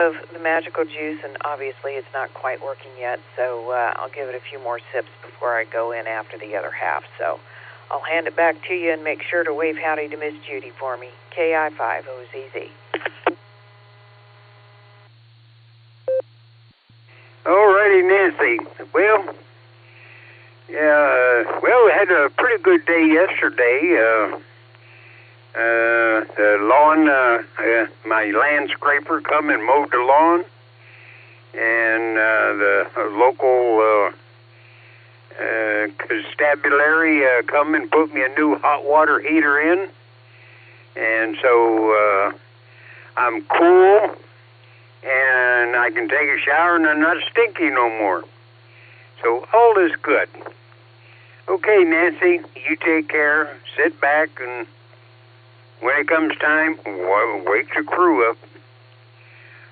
of the magical juice, and obviously it's not quite working yet, so I'll give it a few more sips before I go in after the other half. So I'll hand it back to you and make sure to wave howdy to Miss Judy for me. KI5OZZ. Alrighty, Nancy. Well, we had a pretty good day yesterday. The lawn, my land scraper come and mowed the lawn, and the local constabulary come and put me a new hot water heater in, and so I'm cool, and I can take a shower, and I'm not stinky no more. So all is good. Okay, Nancy, you take care. Sit back, and when it comes time, wake the crew up.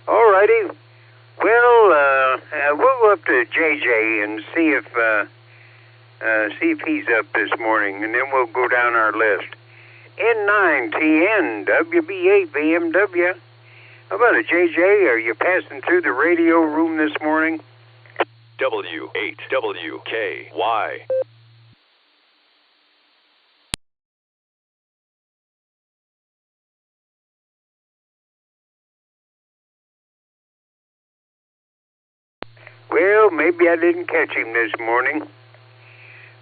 All righty. Well, we'll go up to JJ and see if he's up this morning, and then we'll go down our list. N9TN WB8 BMW. How about it, JJ? Are you passing through the radio room this morning? W8WKY. Well, maybe I didn't catch him this morning.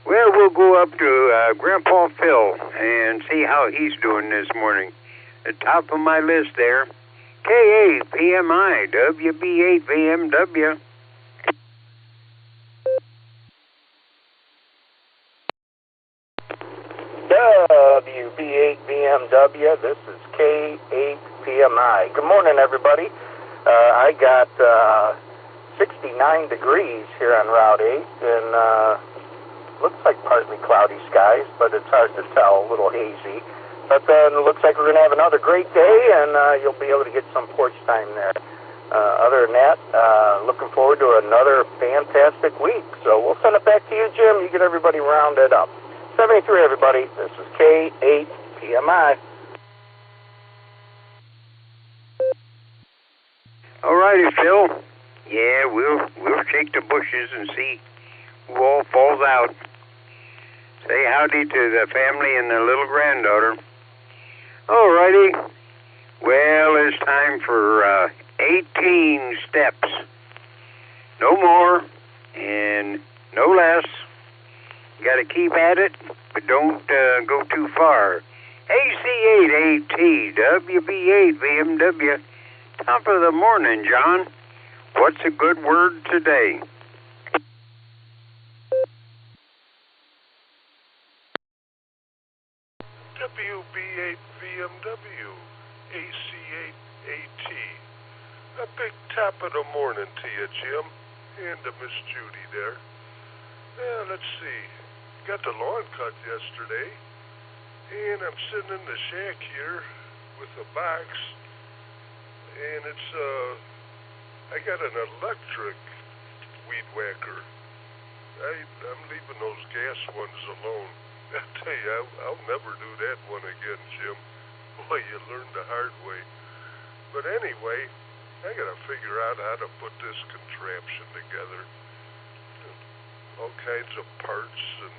Well, we'll go up to Grandpa Phil and see how he's doing this morning. At the top of my list there, KA-PMI, WB8VMW. WB8VMW, this is K8PMI. Good morning, everybody. I got 69 degrees here on Route 8, and looks like partly cloudy skies, but it's hard to tell, a little hazy. But it looks like we're going to have another great day, and you'll be able to get some porch time there. Other than that, looking forward to another fantastic week. So we'll send it back to you, Jim. You get everybody rounded up. 73, everybody. This is K8PMI. All righty, Phil. Yeah, we'll shake the bushes and see who all falls out. Say howdy to the family and the little granddaughter. All righty. Well, it's time for 18 steps. No more and no less. You got to keep at it, but don't go too far. AC8AT, WB8 BMW. Top of the morning, John. What's a good word today? WB8 VMW, AC8AT. A big top of the morning to you, Jim, and to Miss Judy there. Let's see. Got the lawn cut yesterday, and I'm sitting in the shack here with a box, and it's I got an electric weed whacker. I'm leaving those gas ones alone. I tell you, I'll never do that one again, Jim. Boy, you learn the hard way. But anyway, I gotta figure out how to put this contraption together. All kinds of parts and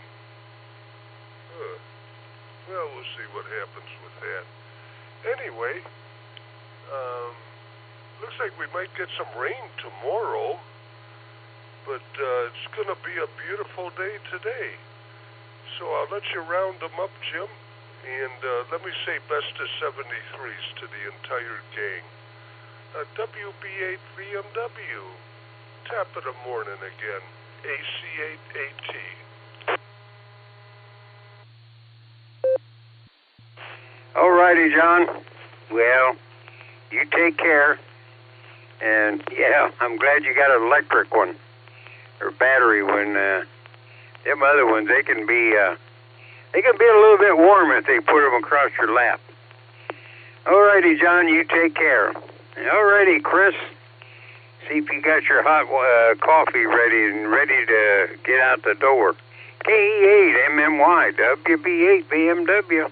well, we'll see what happens with that. Anyway, looks like we might get some rain tomorrow, but it's going to be a beautiful day today. So I'll let you round them up, Jim, and let me say best of 73s to the entire gang. WB8 VMW, top of the morning again, AC8AT. All righty, John. Well, you take care. And yeah, I'm glad you got an electric one or battery one. Them other ones, they can be a little bit warm if they put them across your lap. All righty, John, you take care. All righty, Chris. See if you got your hot coffee ready to get out the door. KE8MMY, WB8 BMW.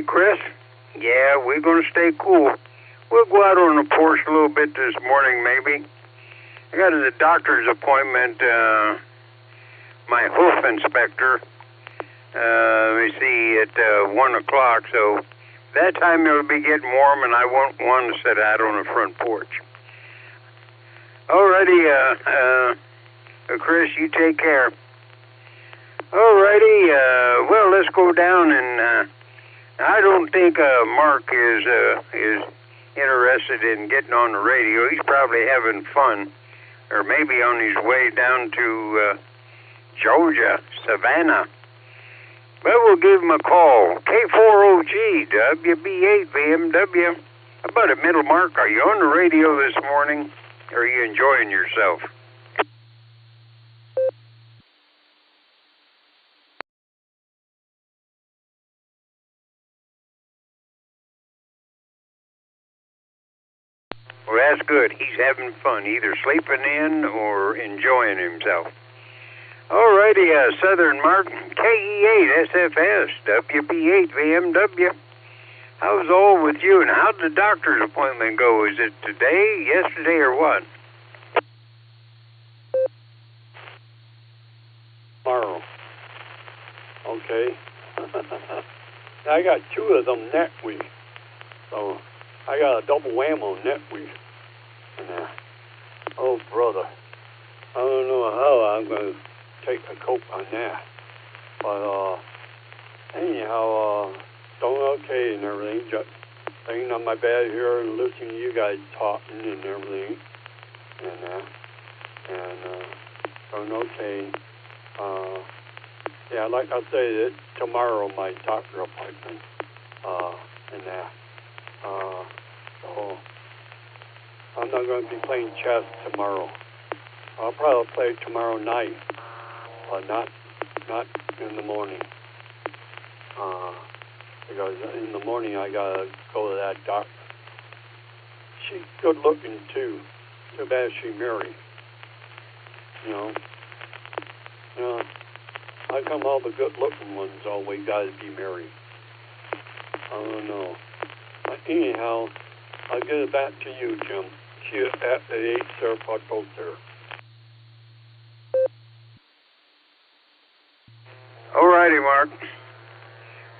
Chris. Yeah, we're going to stay cool. We'll go out on the porch a little bit this morning, maybe. I got a doctor's appointment, my hoof inspector, let me see, at 1 o'clock, so that time it'll be getting warm and I won't want to sit out on the front porch. Alrighty, Chris, you take care. Alrighty, well, let's go down and I don't think Mark is interested in getting on the radio. He's probably having fun, or maybe on his way down to Georgia, Savannah. But we'll give him a call. K4OG, WB8VMW. How about it, Middle Mark? Are you on the radio this morning? Or are you enjoying yourself? Well, that's good. He's having fun, either sleeping in or enjoying himself. Alrighty, Southern Mark, KE8SFS, WB8VMW. How's all with you, and how'd the doctor's appointment go? Is it today, yesterday, or what? Tomorrow. Okay. I got 2 of them next week, so I got a double whammo next week. And, oh, brother, I don't know how I'm going to take a cope on that. But, anyhow, doing okay and everything. Just laying on my bed here and listening to you guys talking and everything. And doing okay. Yeah, like I say, tomorrow my doctor appointment. And that. So I'm not going to be playing chess tomorrow. I'll probably play tomorrow night, but not in the morning. Because in the morning I gotta go to that doctor. She's good looking too. Too bad she married. You know. How come all the good looking ones always gotta be married? I don't know. But anyhow, I'll get it back to you, Jim. See you at the 8 Sarapot Boat there. Alrighty, Mark.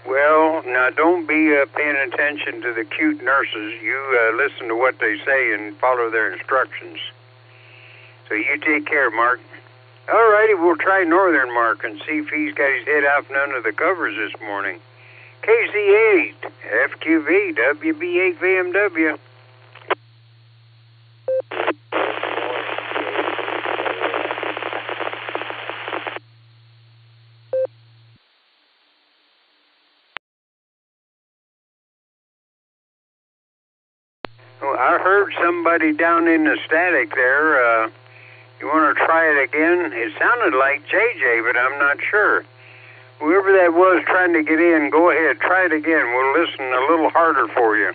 Well, now don't be paying attention to the cute nurses. You listen to what they say and follow their instructions. So you take care, Mark. Alrighty, we'll try Northern Mark and see if he's got his head out from under the covers this morning. KC8, FQV, WB8VMW. Well, I heard somebody down in the static there. You want to try it again? It sounded like JJ, but I'm not sure. Whoever that was trying to get in, go ahead, try it again. We'll listen a little harder for you.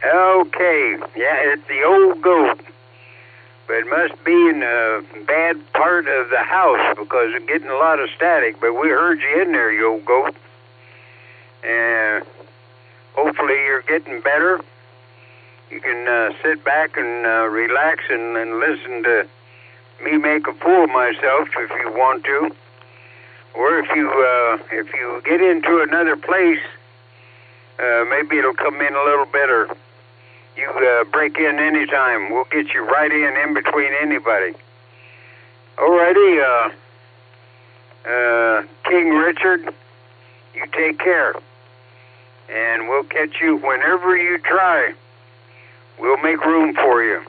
Okay, yeah, it's the old goat. But it must be in a bad part of the house because it's getting a lot of static. But we heard you in there, you old goat. And hopefully you're getting better. You can sit back and relax and listen to me make a fool of myself if you want to. Or if you get into another place, maybe it'll come in a little better. You break in anytime. We'll get you right in between anybody. Alrighty, King Richard, you take care. And we'll catch you whenever you try. We'll make room for you.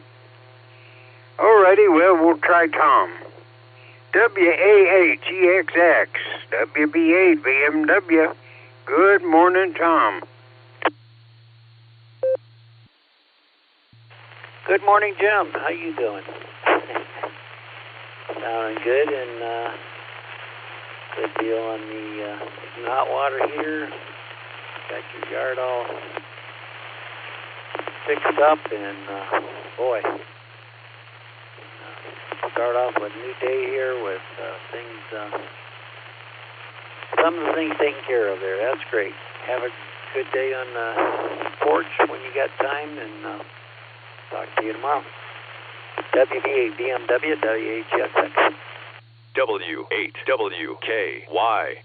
Alrighty, well, we'll try Tom. WA8GXX, WB8VMW. Good morning, Tom. Good morning, Jim. How you doing? sounding good, and good deal on the hot water heater. Got your yard all fixed up, and boy, start off with a new day here with things, some of the things taken care of there. That's great. Have a good day on the porch when you got time, and talk to you tomorrow. WB8 BMW WHSX. W8WKY.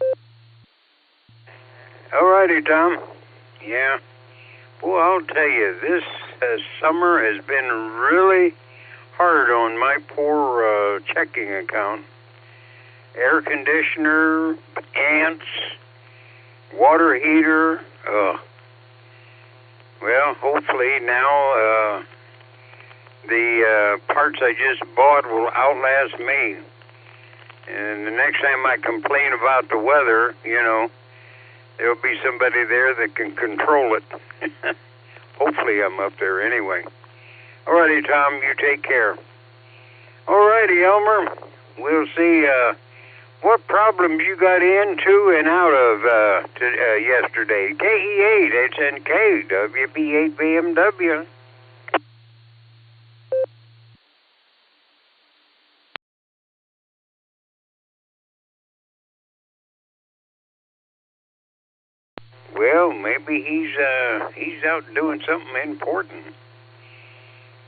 All righty, Tom. Yeah. Well, I'll tell you, this summer has been really hard on my poor checking account. Air conditioner, ants, water heater. Well, hopefully now the parts I just bought will outlast me. And the next time I complain about the weather, there'll be somebody there that can control it. Hopefully I'm up there anyway. All righty, Tom, you take care. All righty, Elmer, we'll see what problems you got into and out of yesterday. KE8, HNK, WB8 BMW. Well, maybe he's out doing something important.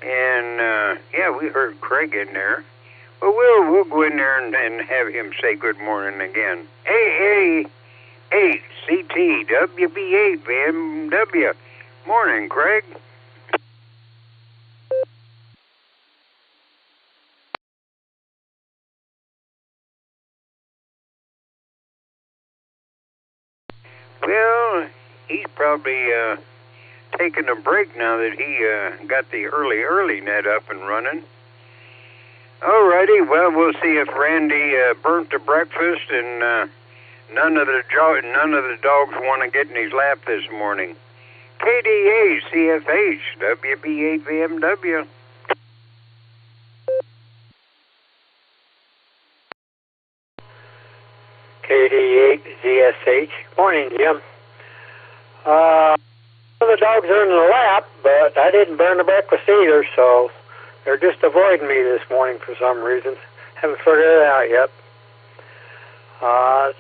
And yeah, we heard Craig in there. Well, we'll go in there and have him say good morning again. Hey, CT WB8 BMW. Morning, Craig. Well, he's probably taking a break now that he got the early net up and running. All righty, well, we'll see if Randy burnt the breakfast and none of the dogs want to get in his lap this morning. KDA CFH WB8 BMW. KD8 ZSH. Morning, Jim. The dogs are in the lap, but I didn't burn the breakfast either, so they're just avoiding me this morning for some reason. Haven't figured it out yet.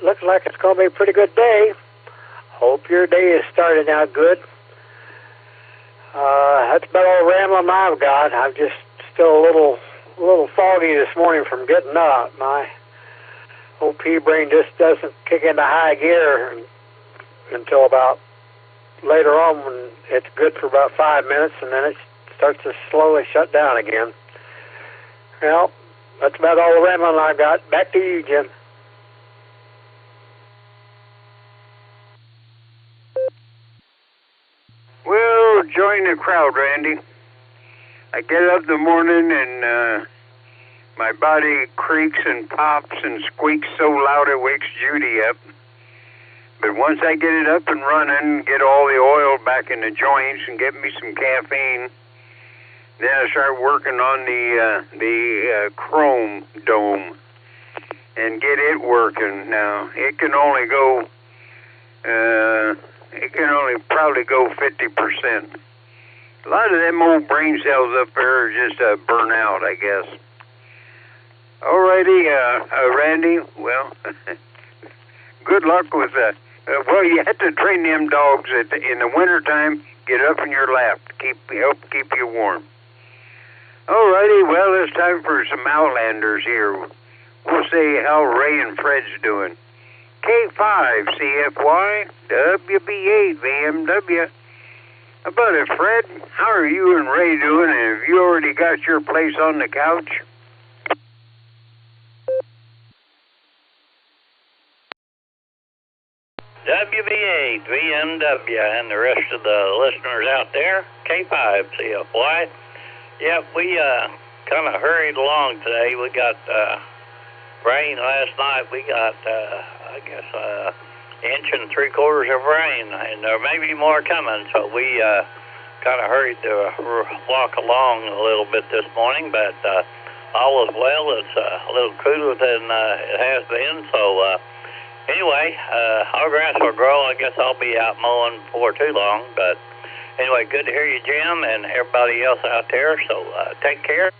Looks like it's going to be a pretty good day. Hope your day is starting out good. That's about all rambling I've got. I'm just still a little foggy this morning from getting up. My old pea-brain just doesn't kick into high gear until about later on, when it's good for about 5 minutes, and then it starts to slowly shut down again. Well, that's about all the rambling I've got. Back to you, Jim. Well, join the crowd, Randy. I get up in the morning and my body creaks and pops and squeaks so loud it wakes Judy up. But once I get it up and running, get all the oil back in the joints and get me some caffeine, then I start working on the chrome dome and get it working. Now, it can only probably go 50%. A lot of them old brain cells up there are just burn out, I guess. Alrighty, Randy, well, good luck with that. Well, you have to train them dogs in the wintertime, get up in your lap, help keep you warm. Alrighty, well, it's time for some Outlanders here. We'll see how Ray and Fred's doing. K5 CFY WB8 BMW. How about it, Fred? How are you and Ray doing? And have you already got your place on the couch? WB8 BMW and the rest of the listeners out there, K5 CFY. Yeah, we kind of hurried along today. We got rain last night. We got, I guess, inch and 3/4 of rain, and there may be more coming, so we kind of hurried to walk along a little bit this morning, but all is well. It's a little cooler than it has been. So anyway, our grass will grow. I guess I'll be out mowing before too long. But anyway, good to hear you, Jim, and everybody else out there. So take care.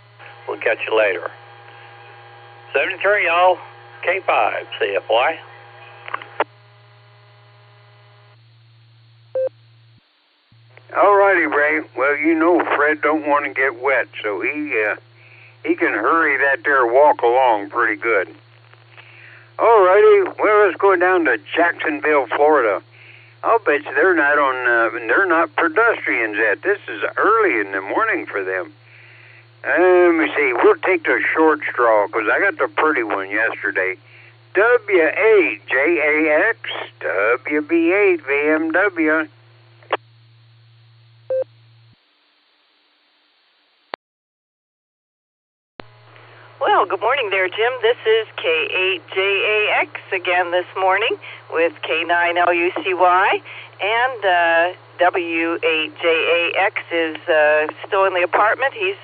We'll catch you later. 73, y'all. K5, CFY. All righty, Ray. Well, you know Fred don't want to get wet, so he can hurry that there walk along pretty good. All righty. Well, let's go down to Jacksonville, Florida. I'll bet you they're not pedestrians yet. This is early in the morning for them. Let me see. We'll take the short straw because I got the pretty one yesterday. WAJAX, WB8 VMW. Well, good morning there, Jim. This is K8JAX again this morning with K9LUCY, and W8JAX is still in the apartment. He's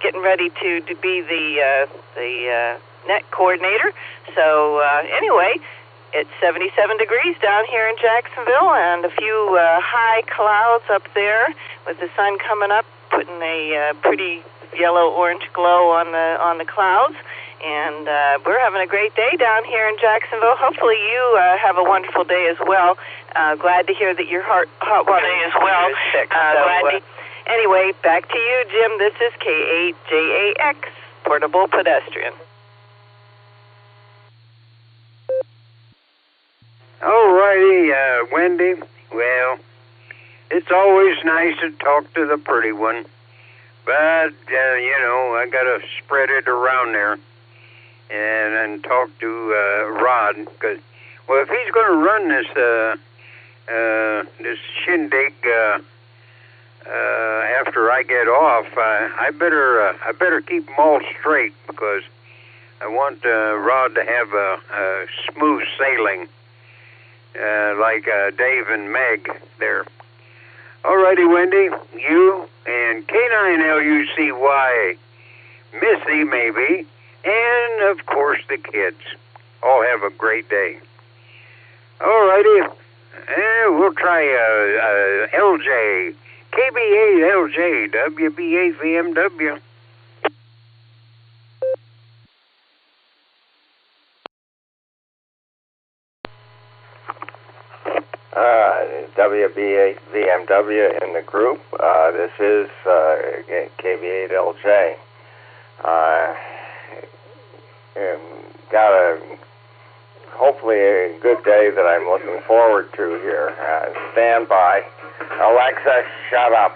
getting ready to be the net coordinator. So anyway, it's 77 degrees down here in Jacksonville, and a few high clouds up there with the sun coming up, putting a pretty yellow-orange glow on the clouds, and we're having a great day down here in Jacksonville. Hopefully you have a wonderful day as well. Glad to hear that your hot water day as well. Anyway, back to you, Jim. This is K8JAX, Portable Pedestrian. All righty, Wendy. Well, it's always nice to talk to the pretty one. But, I got to spread it around there and talk to Rod. Because, well, if he's going to run this shindig after I get off, I better keep them all straight because I want Rod to have a smooth sailing like Dave and Meg there. All righty, Wendy, you and K9LUCY, Missy maybe, and of course the kids. All have a great day. All righty, we'll try LJ, KB8LJ, WB8 VMW. WB8 VMW in the group. This is KB8LJ. Got hopefully a good day that I'm looking forward to here. Stand by. Alexa, shut up.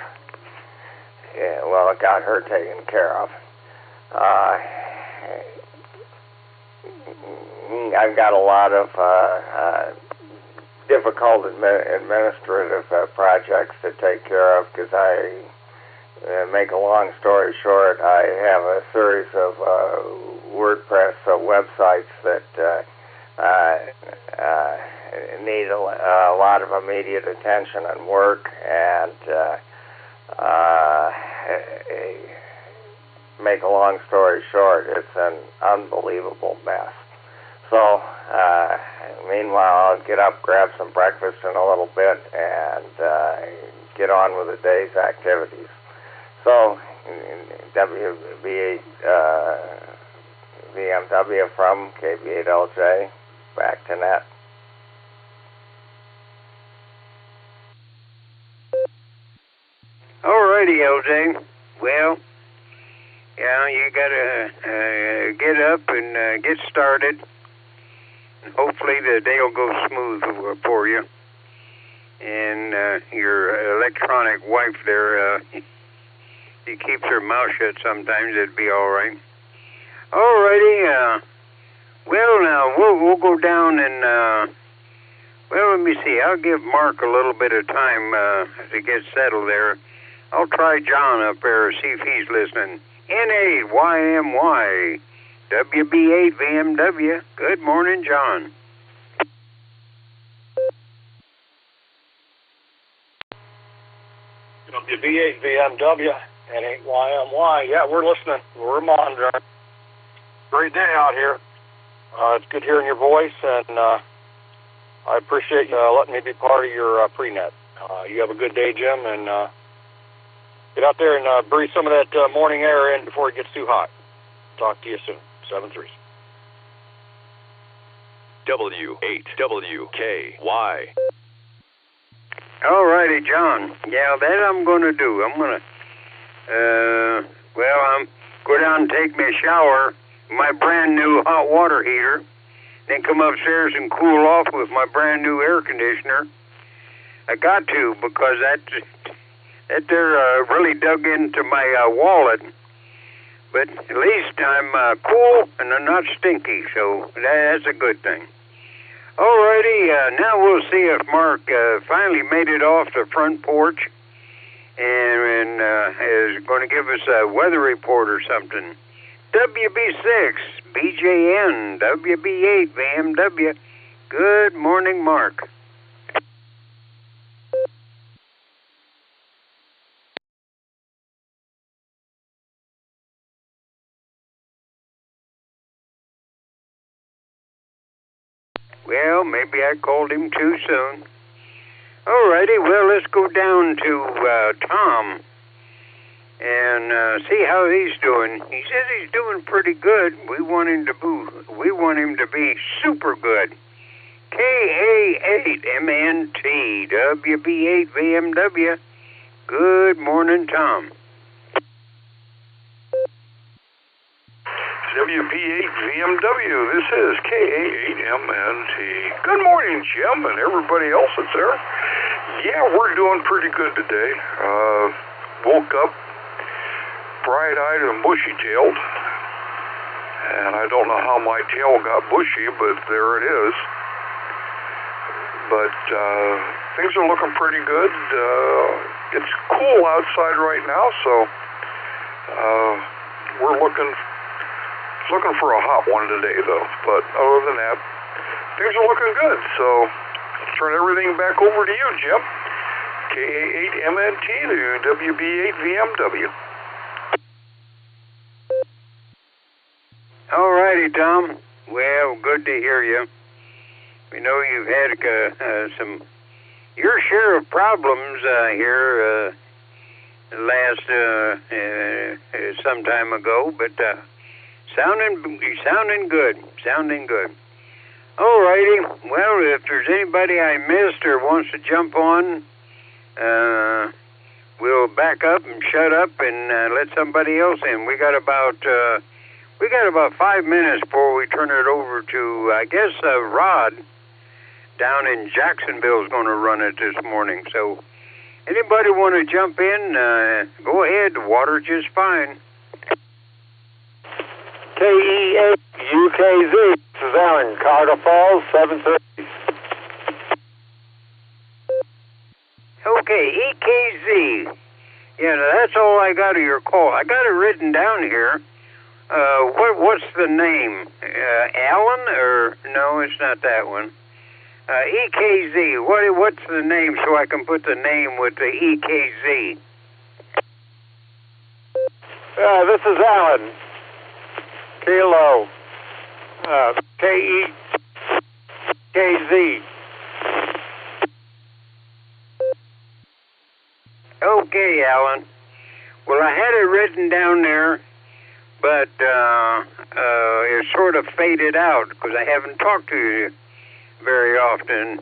Yeah, well, it got her taken care of. I've got a lot of difficult administrative projects to take care of because make a long story short, I have a series of WordPress websites that need a lot of immediate attention and work, and make a long story short, it's an unbelievable mess. So, meanwhile, I'll get up, grab some breakfast in a little bit, and get on with the day's activities. So, WB8 VMW from KB8LJ, back to net. All righty, LJ. Well, yeah, you got to get up and get started. Hopefully the day will go smooth for you. And your electronic wife there, she keeps her mouth shut sometimes. It'd be all right. All righty. Well, now, we'll go down and, well, let me see. I'll give Mark a little bit of time to get settled there. I'll try John up there, see if he's listening. N8YMY. WB8 VMW. Good morning, John. WB8 VMW, N8YMY. Yeah, we're listening. We're monitoring. Great day out here. It's good hearing your voice, and I appreciate you letting me be part of your pre-net. You have a good day, Jim, and get out there and breathe some of that morning air in before it gets too hot. Talk to you soon. 7-3. W8WKY. All righty, John. Yeah, that I'm going to do. I'm going to, I'm go down and take me a shower, my brand new hot water heater, then come upstairs and cool off with my brand new air conditioner. I got to, because that there really dug into my wallet. But at least I'm cool and I'm not stinky, so that's a good thing. Alrighty, now we'll see if Mark finally made it off the front porch and is going to give us a weather report or something. WB6, BJN, WB8, BMW. Good morning, Mark. Well, maybe I called him too soon. Alrighty, well, let's go down to Tom and see how he's doing. He says he's doing pretty good. We want him to be super good. KA8MNT, WB8 BMW. Good morning, Tom. WB8 BMW, this is KA8MNT. Good morning, Jim, and everybody else that's there. Yeah, we're doing pretty good today. Woke up bright-eyed and bushy-tailed, and I don't know how my tail got bushy, but there it is. But things are looking pretty good. It's cool outside right now, so we're looking for a hot one today, though. But other than that, things are looking good. So let's turn everything back over to you, Jim. KA8MNT to WB8 VMW. All righty, Tom. Well, good to hear you. We know you've had your share of problems here last some time ago, but sounding good. All righty. Well, if there's anybody I missed or wants to jump on, we'll back up and shut up and let somebody else in. We got about 5 minutes before we turn it over to, I guess, Rod down in Jacksonville is going to run it this morning. So anybody want to jump in, go ahead. The water just fine. KE8UKZ, this is Alan, Carter Falls, 730. Okay, EKZ. Yeah, that's all I got of your call. I got it written down here. What's the name? Alan, or no, it's not that one. EKZ. What's the name so I can put the name with the EKZ? This is Alan. Kilo. KEKZ. Okay, Alan. Well, I had it written down there, but it sort of faded out because I haven't talked to you very often.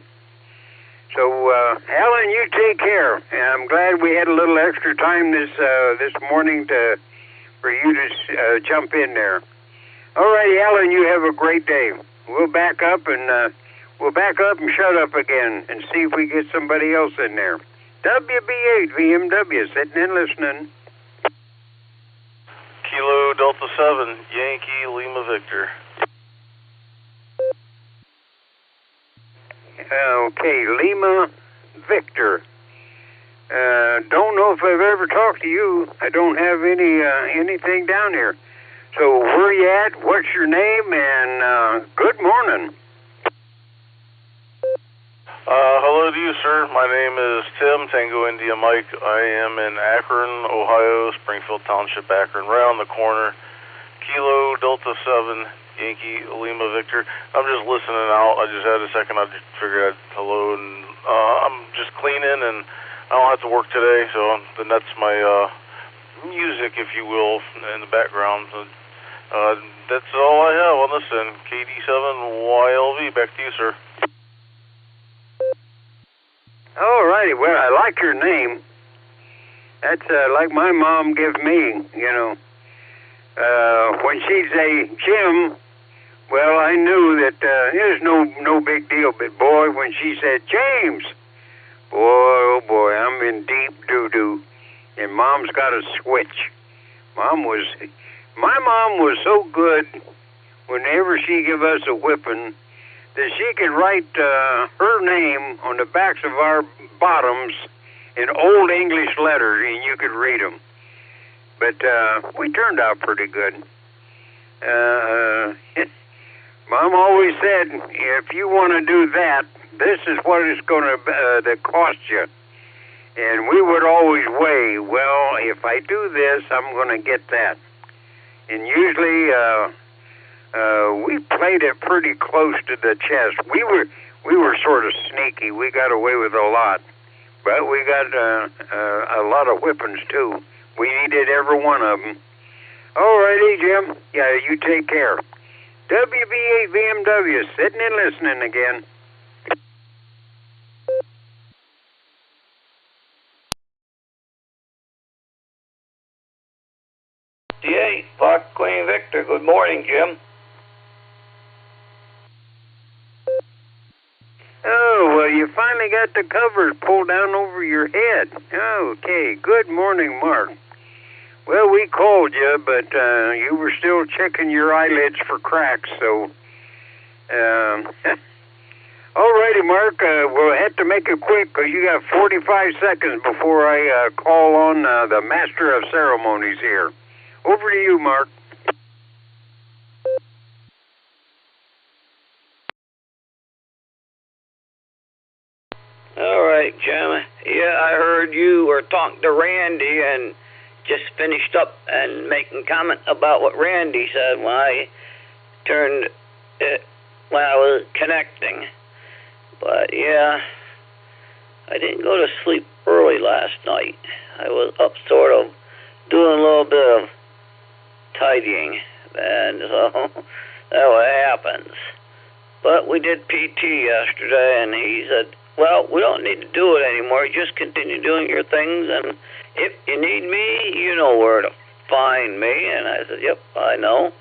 So, Alan, you take care. And I'm glad we had a little extra time this morning for you to jump in there. All right, Alan, you have a great day. We'll back up and shut up again and see if we get somebody else in there. WB8 VMW, sitting and listening. Kilo Delta 7, Yankee Lima Victor. Okay, Lima Victor. Don't know if I've ever talked to you. I don't have anything down here. So where you at? What's your name? And good morning. Hello to you, sir. My name is Tim, Tango India Mike. I am in Akron, Ohio, Springfield Township, Akron, right on the corner, Kilo Delta 7 Yankee Lima Victor. I'm just listening out. I just had a second. I just figured I'd hello, and I'm just cleaning, and I don't have to work today, so then that's my music, if you will, in the background. That's all I have on this end. KD7YLV. Back to you, sir. All righty. Well, I like your name. That's like my mom gave me, you know. When she'd say Jim, well, I knew that it was no big deal. But boy, when she said James, boy, oh boy, I'm in deep doo-doo. And Mom's got a switch. My mom was so good whenever she gave us a whipping that she could write her name on the backs of our bottoms in old English letters, and you could read them. But we turned out pretty good. Mom always said, if you want to do that, this is what it's going to cost you. And we would always weigh, well, if I do this, I'm going to get that. And usually we played it pretty close to the chest. We were sort of sneaky. We got away with a lot. But we got a lot of whippings, too. We needed every one of them. All righty, Jim. Yeah, you take care. WB8VMW, sitting and listening again. D8, Fox Queen Victor. Good morning, Jim. Oh, well, you finally got the covers pulled down over your head. Okay, good morning, Mark. Well, we called you, but you were still checking your eyelids for cracks, so... All righty, Mark, we'll have to make it quick, because you got 45 seconds before I call on the Master of Ceremonies here. Over to you, Mark. All right, Jim. Yeah, I heard you were talking to Randy and just finished up and making comment about what Randy said when I turned it when I was connecting. But yeah, I didn't go to sleep early last night. I was up sort of doing a little bit of tidying, and so that's what happens. But we did PT yesterday, and he said, well, we don't need to do it anymore. Just continue doing your things, and if you need me, you know where to find me. And I said, yep, I know.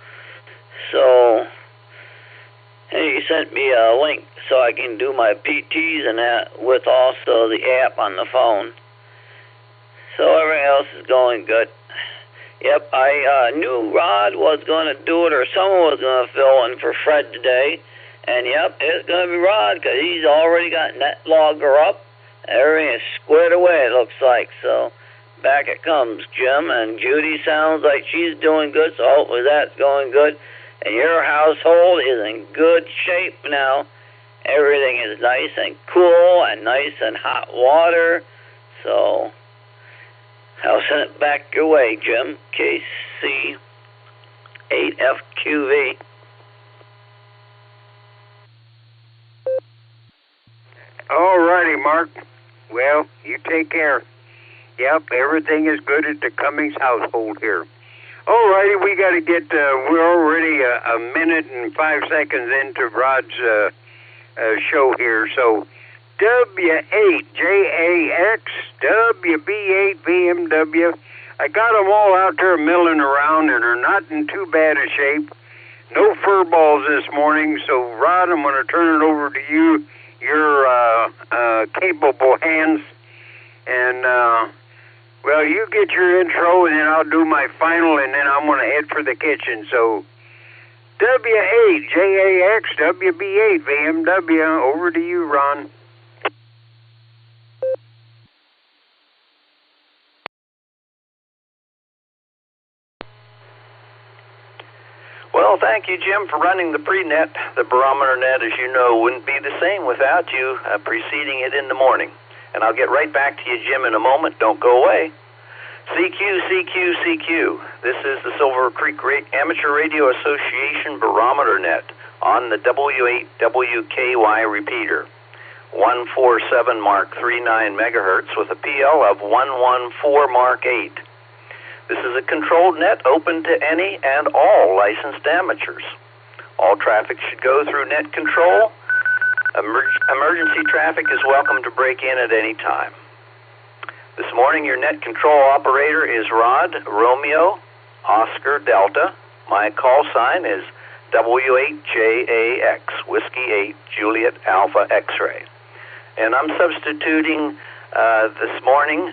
So, and he sent me a link so I can do my PTs and that with also the app on the phone. So everything else is going good. Yep, I knew Rod was going to do it, or someone was going to fill in for Fred today. And yep, it's going to be Rod, because he's already got NetLogger up. Everything is squared away, it looks like. So back it comes, Jim. And Judy sounds like she's doing good, so hopefully that's going good. And your household is in good shape now. Everything is nice and cool and nice and hot water. So I'll send it back your way, Jim. KC8FQV. All righty, Mark. Well, you take care. Yep, everything is good at the Cummings household here. All righty, we got to get, we're already a minute and 5 seconds into Rod's show here. So, W8JAX, WB8VMW. I got them all out there milling around and are not in too bad a shape. No fur balls this morning, so Rod, I'm going to turn it over to you. Your capable hands, and well, you get your intro, and then I'll do my final, and then I'm going to head for the kitchen. So, W8JAX, WB8VMW, over to you, Ron. Well, thank you, Jim, for running the pre-net. The Barometer Net, as you know, wouldn't be the same without you preceding it in the morning. And I'll get right back to you, Jim, in a moment. Don't go away. CQ. This is the Silvercreek Amateur Radio Association Barometer Net on the W8WKY repeater. 147 Mark 39 megahertz with a PL of 114 Mark 8. This is a controlled net open to any and all licensed amateurs. All traffic should go through net control. Emergency traffic is welcome to break in at any time. This morning your net control operator is Rod Romeo Oscar Delta. My call sign is W8JAX, Whiskey 8 Juliet Alpha X-ray. And I'm substituting this morning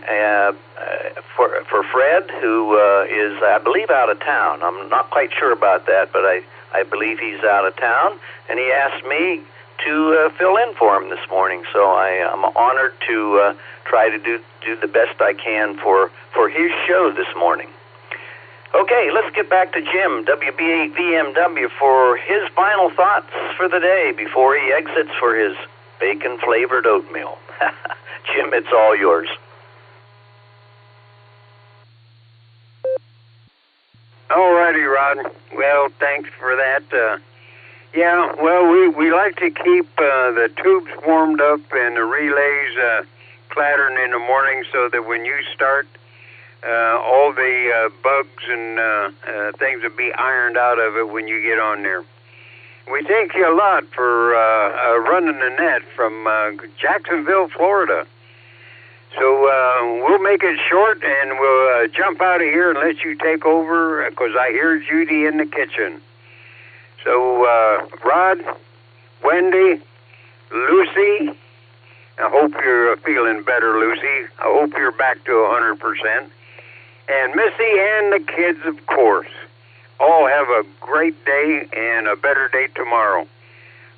for Fred, who is, I believe, out of town. I'm not quite sure about that, but I believe he's out of town, and he asked me to fill in for him this morning. So I'm honored to try to do the best I can for his show this morning. Okay, let's get back to Jim, WB8VMW, for his final thoughts for the day before he exits for his bacon-flavored oatmeal. Jim, it's all yours. All righty, Rod. Well, thanks for that. Yeah, well, we like to keep the tubes warmed up and the relays clattering in the morning so that when you start, all the bugs and things will be ironed out of it when you get on there. We thank you a lot for running the net from Jacksonville, Florida. So we'll make it short, and we'll jump out of here and let you take over, because I hear Judy in the kitchen. So, Rod, Wendy, Lucy, I hope you're feeling better, Lucy. I hope you're back to 100%. And Missy and the kids, of course. All have a great day and a better day tomorrow.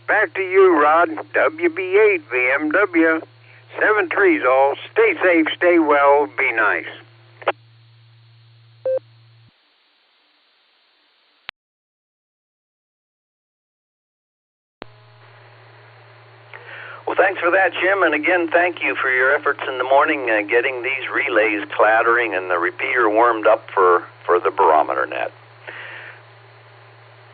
Back to you, Rod, WB8VMW. 7 trees all. Stay safe, stay well, be nice. Well, thanks for that, Jim, and again, thank you for your efforts in the morning getting these relays clattering and the repeater warmed up for the Barometer Net.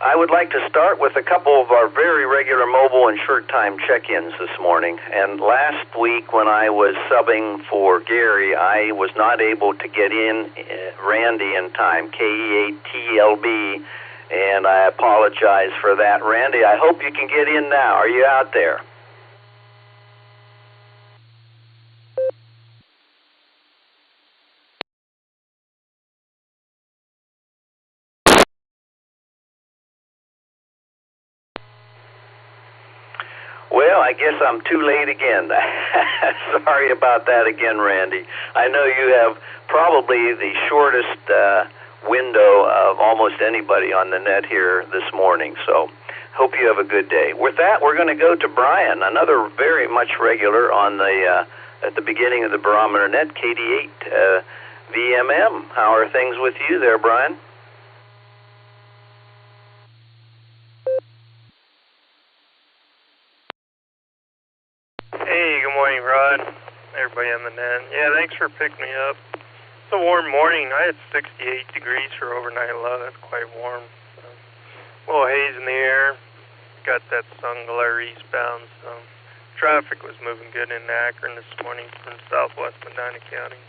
I would like to start with a couple of our very regular mobile and short time check-ins this morning. And last week when I was subbing for Gary, I was not able to get in Randy in time, KE8TLB, and I apologize for that. Randy, I hope you can get in now. Are you out there? Well, I guess I'm too late again. Sorry about that again, Randy. I know you have probably the shortest window of almost anybody on the net here this morning, so hope you have a good day. With that, we're going to go to Brian, another very much regular on the at the beginning of the Barometer Net, KD8 VMM. How are things with you there, Brian? Hey, good morning, Rod. Everybody on the net. Yeah, thanks for picking me up. It's a warm morning. I had 68 degrees for overnight low. That's quite warm. So, a little haze in the air. Got that sun glare eastbound. So traffic was moving good in Akron this morning from southwest Medina County.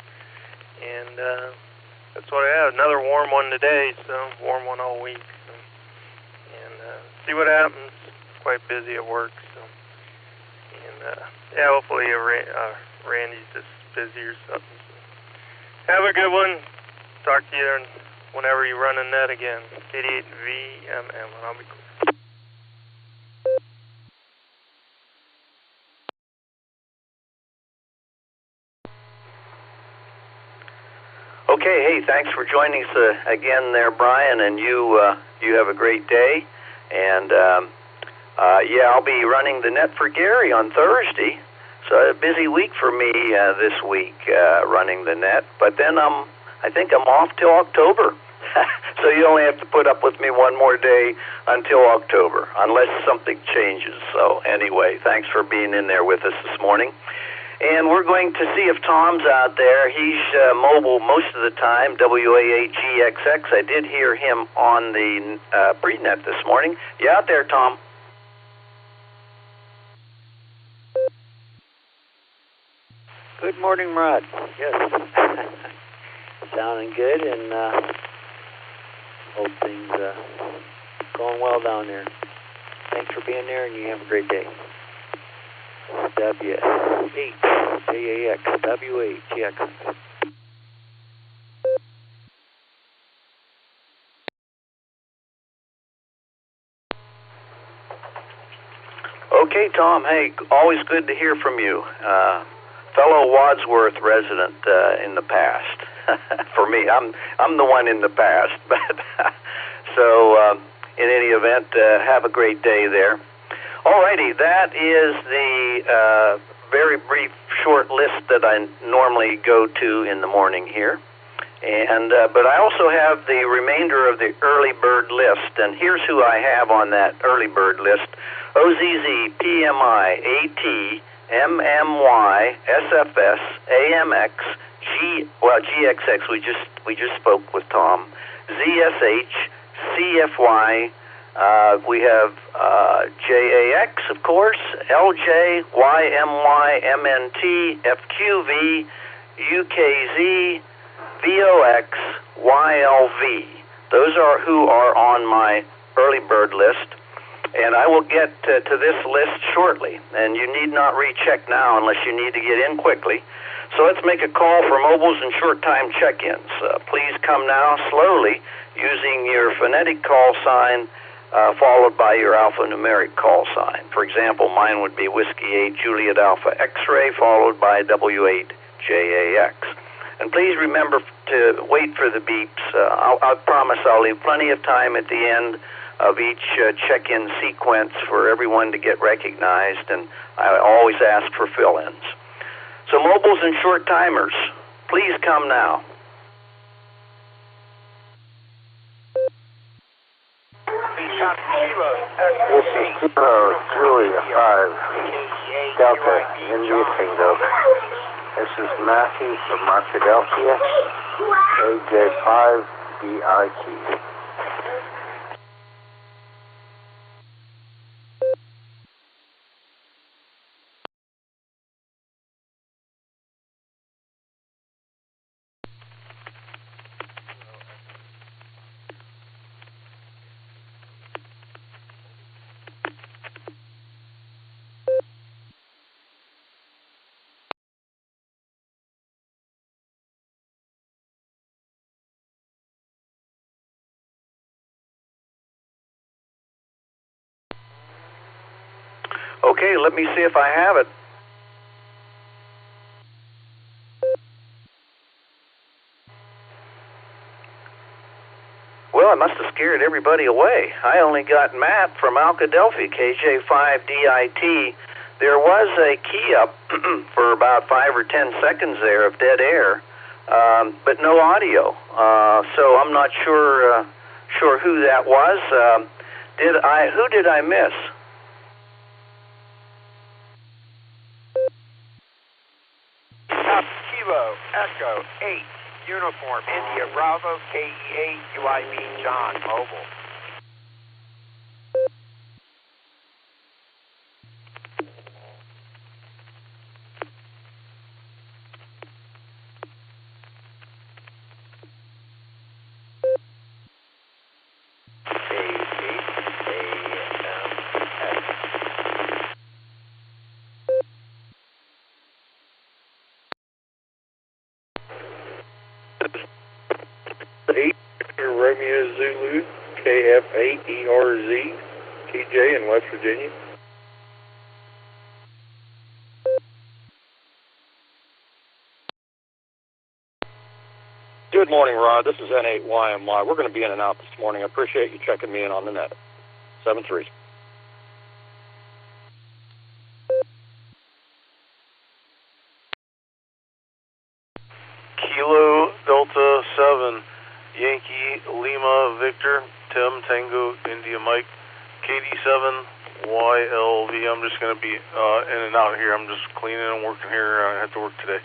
And that's what I have. Another warm one today, so warm one all week. So, and see what happens. Quite busy at work. So. Yeah, hopefully Randy's just busy or something. So have a good one. Talk to you whenever you run a net again. KD8VMM, and I'll be clear. Okay, hey, thanks for joining us again there, Brian, and you have a great day. And yeah, I'll be running the net for Gary on Thursday, so a busy week for me this week running the net. But then I think I'm off till October, so you only have to put up with me one more day until October, unless something changes. So anyway, thanks for being in there with us this morning. And we're going to see if Tom's out there. He's mobile most of the time, WA8GXX. I did hear him on the pre-net this morning. You out there, Tom? Good morning, Rod. Yes. Sounding good, and hope things going well down there. Thanks for being there, and you have a great day. W8JAX, W8GX. Okay, Tom. Hey, always good to hear from you. Fellow Wadsworth resident in the past. For me, I'm the one in the past. But so, in any event, have a great day there. Alrighty, that is the very brief, short list that I normally go to in the morning here. And but I also have the remainder of the early bird list, and here's who I have on that early bird list: OZZ, PMI, AT, MMY, SFS, AMX, GXX. We just spoke with Tom. ZSH, CFY. We have JAX, of course, LJ, YMY, MNT, FQV, UKZ, VOX, YLV. Those are who are on my early bird list, and I will get to this list shortly, and you need not recheck now unless you need to get in quickly. So let's make a call for mobiles and short-time check-ins. Please come now slowly using your phonetic call sign followed by your alphanumeric call sign. For example, mine would be Whiskey 8 Juliet Alpha X-ray followed by W8 JAX. And please remember to wait for the beeps. I promise I'll leave plenty of time at the end of each check-in sequence for everyone to get recognized, and I always ask for fill-ins. So mobiles and short timers, please come now. This is Kilo Julia 5 Delta India Tango. This is Matthew from Arkadelphia, AJ5 DIT. Okay, let me see if I have it. Well, I must have scared everybody away. I only got Matt from Alkadelphia, KJ5DIT. There was a key up for about 5 or 10 seconds there of dead air, but no audio. So I'm not sure who that was. Who did I miss? Kilo Echo 8 Uniform India Bravo KE8 UIB John Mobile. Romeo Zulu, KF8ERZ, TJ in West Virginia. Good morning, Rod. This is N8YMY. We're going to be in and out this morning. I appreciate you checking me in on the net. 7-3. Kilo Delta 7, Yankee Lima Victor, Tim Tango India Mike, KD7 YLV. I'm just going to be in and out here. I'm just cleaning and working here. I have to work today.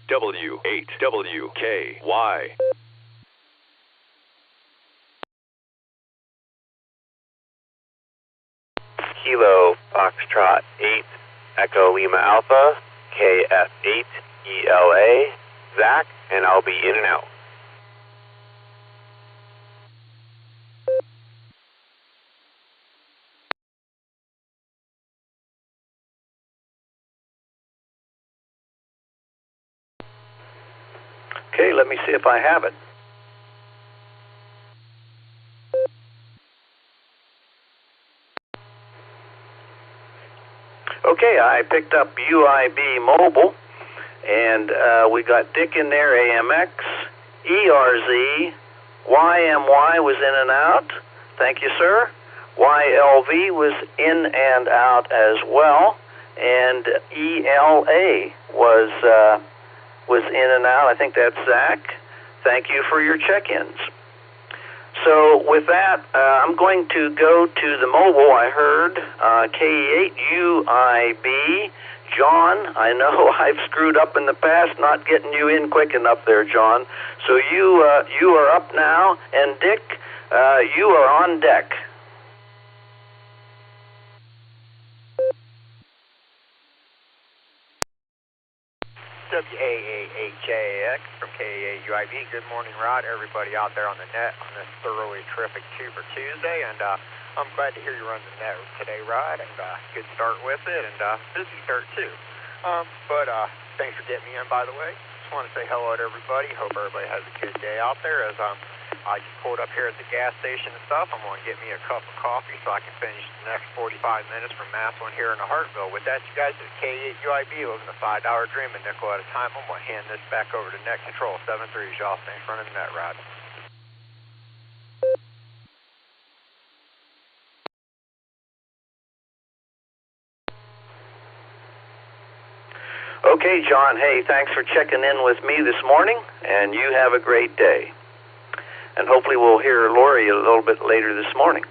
W8WKY. Kilo Foxtrot 8 Echo Lima Alpha KF8 ELA Zach, and I'll be in and out. Okay, let me see if I have it. Okay, I picked up UIB Mobile, and we got Dick in there, AMX, ERZ, YMY was in and out. Thank you, sir. YLV was in and out as well, and ELA was in and out. I think that's Zach. Thank you for your check-ins. So with that, I'm going to go to the mobile. I heard K8UIB. John, I know I've screwed up in the past not getting you in quick enough there, John. So you are up now, and Dick, you are on deck. WAAHJAX from K8UIB. Good morning, Rod. Everybody out there on the net on this thoroughly terrific Tuber Tuesday, and I'm glad to hear you run the net today, Rod. And good start with it, and busy start too. But thanks for getting me in, by the way. Just want to say hello to everybody. Hope everybody has a good day out there. As I just pulled up here at the gas station and stuff, I'm going to get me a cup of coffee so I can finish the next 45 minutes from Massillon here in Hartville. With that, you guys, it's K8UIB living the $5 dream, a nickel at a time. I'm going to hand this back over to Net Control 73, y'all. Thanks for running the net, Rod. Okay, John, hey, thanks for checking in with me this morning, and you have a great day. And hopefully we'll hear Lori a little bit later this morning.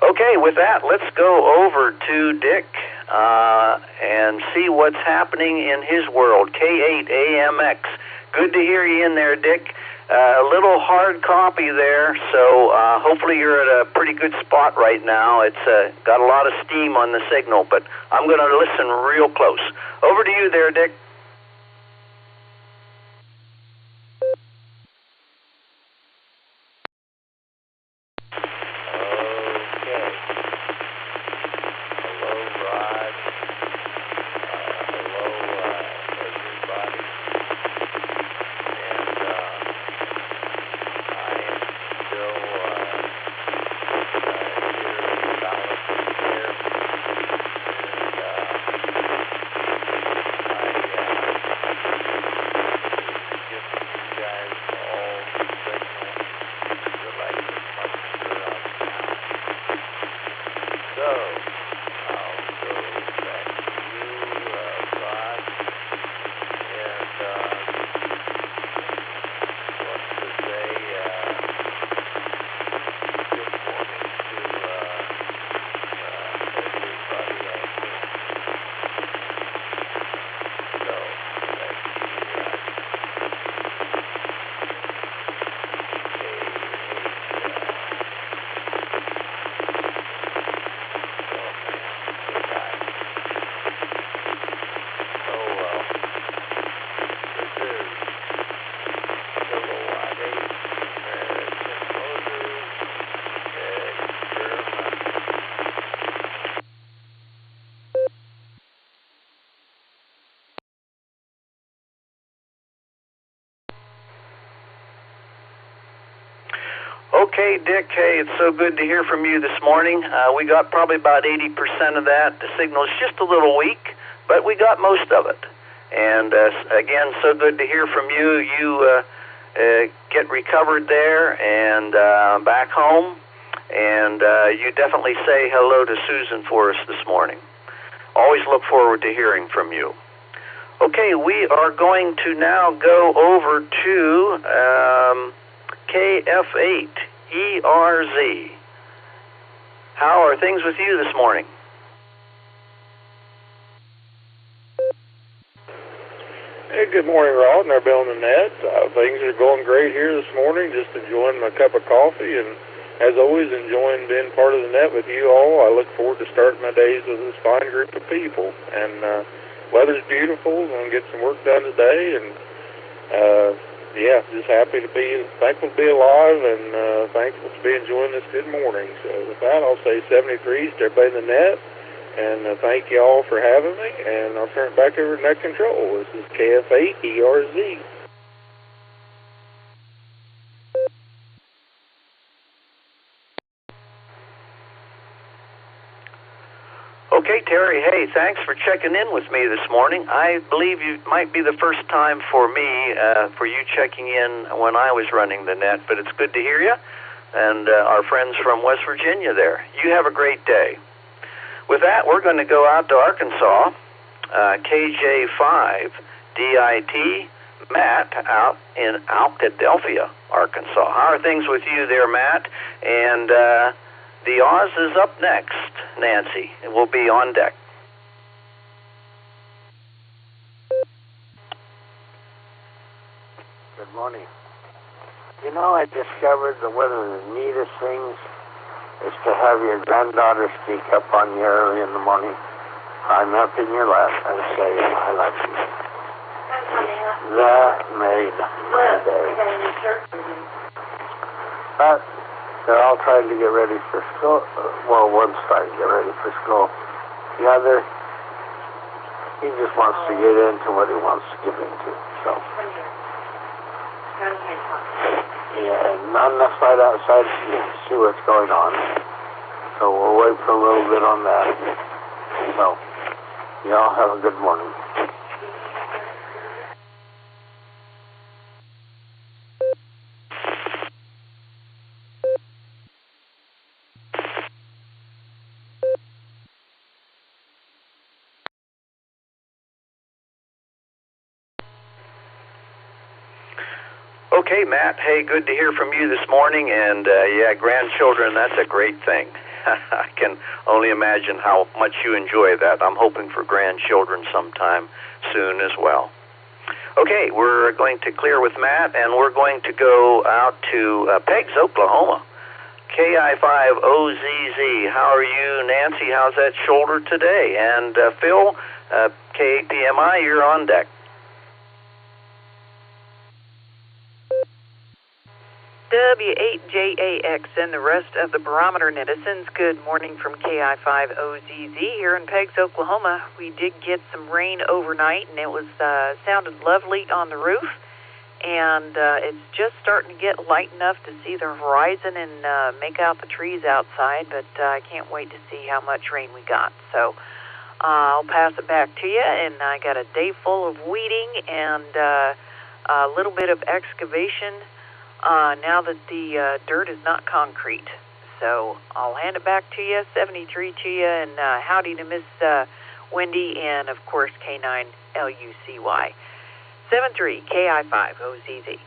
Okay, with that, let's go over to Dick and see what's happening in his world. K8AMX. Good to hear you in there, Dick. A little hard copy there, so hopefully you're at a pretty good spot right now. It's got a lot of steam on the signal, but I'm going to listen real close. Over to you there, Dick. Okay, Dick, hey, it's so good to hear from you this morning. We got probably about 80% of that. The signal's just a little weak, but we got most of it. And again, so good to hear from you. You get recovered there and back home, and you definitely say hello to Susan for us this morning. Always look forward to hearing from you. Okay, we are going to now go over to KF8 ERZ. How are things with you this morning? Hey, good morning, Rod, and everybody on the net. Things are going great here this morning, just enjoying my cup of coffee, and as always, enjoying being part of the net with you all. I look forward to starting my days with this fine group of people. And weather's beautiful. I'm going to get some work done today, and yeah, just thankful to be alive, and thankful to be enjoying this good morning. So with that, I'll say 73 to everybody in the net. And thank you all for having me, and I'll turn it back over to Net Control. This is KF8ERZ. Okay, Terry, hey, thanks for checking in with me this morning. I believe it might be the first time for me, for you checking in when I was running the net, but it's good to hear you, and our friends from West Virginia there. You have a great day. With that, we're going to go out to Arkansas, KJ5 DIT, Matt, out in Alkadelphia, Arkansas. How are things with you there, Matt? And the Oz is up next, Nancy. It will be on deck. Good morning. You know, I discovered that one of the neatest things is to have your granddaughter speak up on you early in the morning. I'm up in your lap and say, I love you. That made my day. But they're all trying to get ready for school. Well, one's trying to get ready for school. The other, he just wants to get into what he wants to get into. So, yeah, not enough light outside to see what's going on. So we'll wait for a little bit on that. So, y'all have a good morning. Okay, Matt. Hey, good to hear from you this morning. And, yeah, grandchildren, that's a great thing. I can only imagine how much you enjoy that. I'm hoping for grandchildren sometime soon as well. Okay, we're going to clear with Matt, and we're going to go out to Peggs, Oklahoma. KI5OZZ. How are you, Nancy? How's that shoulder today? And Phil, K8PMI, you're on deck. W8JAX and the rest of the Barometer netizens, good morning from KI5OZZ here in Peggs, Oklahoma. We did get some rain overnight, and it was sounded lovely on the roof, and it's just starting to get light enough to see the horizon and make out the trees outside, but I can't wait to see how much rain we got. So I'll pass it back to you, and I got a day full of weeding and a little bit of excavation now that the dirt is not concrete. So I'll hand it back to you, 73 to you, and howdy to Miss Wendy, and of course K9LUCY. 73 KI5OZZ.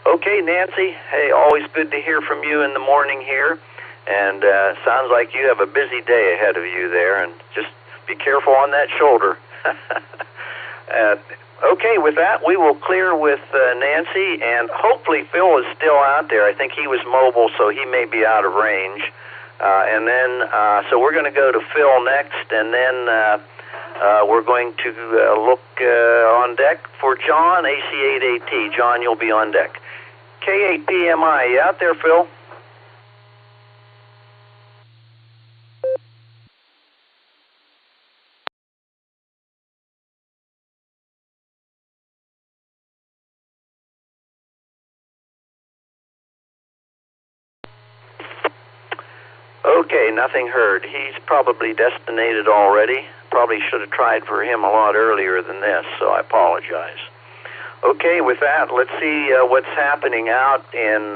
Okay, Nancy. Hey, always good to hear from you in the morning here. And sounds like you have a busy day ahead of you there, and just be careful on that shoulder. Okay, with that, we will clear with Nancy, and hopefully Phil is still out there. I think he was mobile, so he may be out of range. And then, so we're going to go to Phil next, and then we're going to look on deck for John, AC8AT. John, you'll be on deck. K8PMI, you out there, Phil? Okay, nothing heard. He's probably destinated already. Probably should have tried for him a lot earlier than this, so I apologize. Okay, with that, let's see what's happening out in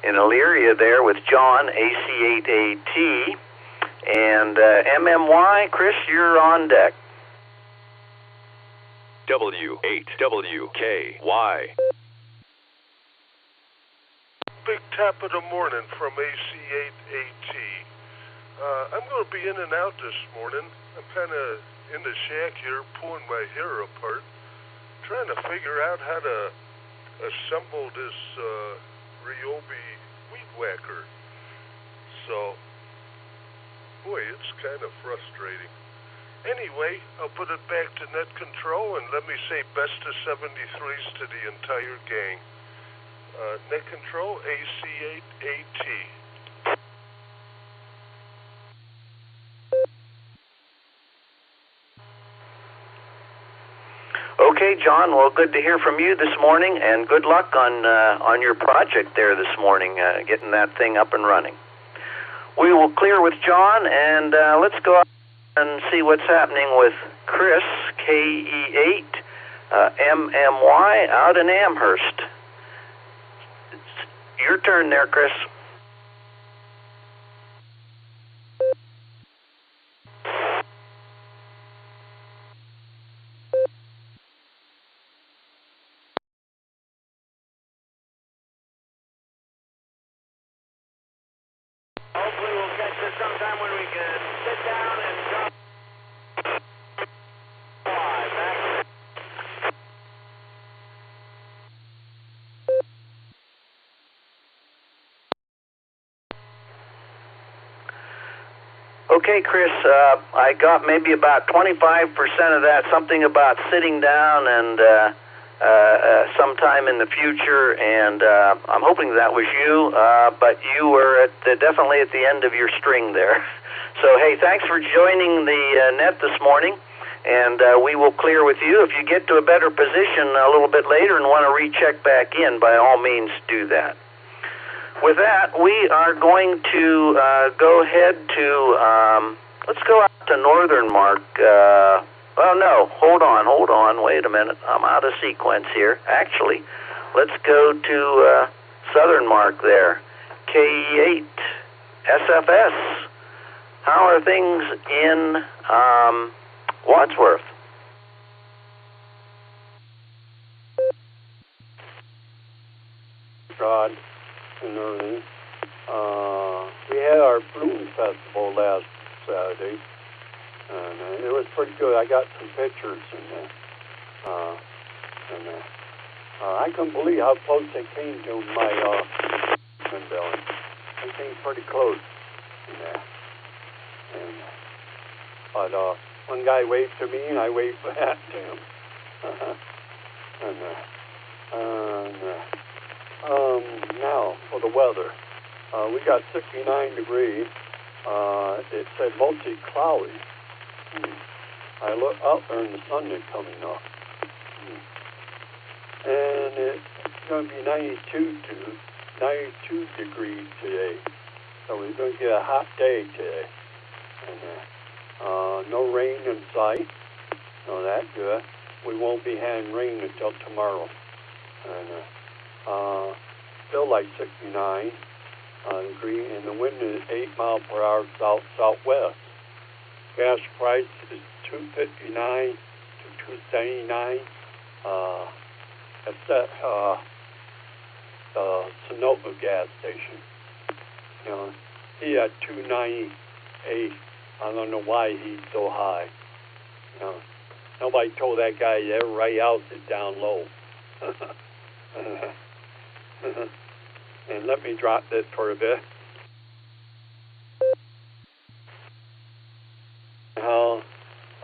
Elyria there with John, AC8AT, and MMY. Chris, you're on deck. W8WKY. Big tap of the morning from AC8AT. I'm going to be in and out this morning. I'm kind of in the shack here pulling my hair apart, trying to figure out how to assemble this Ryobi weed whacker. So, boy, it's kind of frustrating. Anyway, I'll put it back to net control, and let me say best of 73s to the entire gang. Net control, AC8AT. Okay, John. Well, good to hear from you this morning, and good luck on your project there this morning, getting that thing up and running. We will clear with John, and let's go out and see what's happening with Chris, KE8, MMY, out in Amherst. It's your turn there, Chris. Hopefully we'll catch this sometime when we can sit down and go. Okay, Chris, I got maybe about 25% of that, something about sitting down and sometime in the future, and I'm hoping that was you, but you were definitely at the end of your string there. So, hey, thanks for joining the net this morning, and we will clear with you. If you get to a better position a little bit later and want to recheck back in, by all means do that. With that, we are going to go ahead to, let's go out to Northern Mark. Well, no, hold on, wait a minute. I'm out of sequence here. Actually, let's go to Southern Mark there. KE8, SFS. How are things in Wadsworth? God and everything. We had our balloon festival last Saturday, and it was pretty good. I got some pictures in there. I couldn't believe how close they came to my building. They came pretty close in there. But one guy waved to me, and I waved back to him. Now for the weather. We got 69 degrees. It said mostly cloudy. I look up there and the sun is coming up. And it's going to be 92 degrees today. So we're going to get a hot day today. And no rain in sight. So that's good. We won't be having rain until tomorrow. And still like 69 degrees, and the wind is 8 miles per hour south-southwest. Gas price is $2.59 to $2.79. That's at the Sonoma gas station. You know, he had $2.98. I don't know why he's so high. You know, nobody told that guy everybody else is down low. And let me drop this for a bit.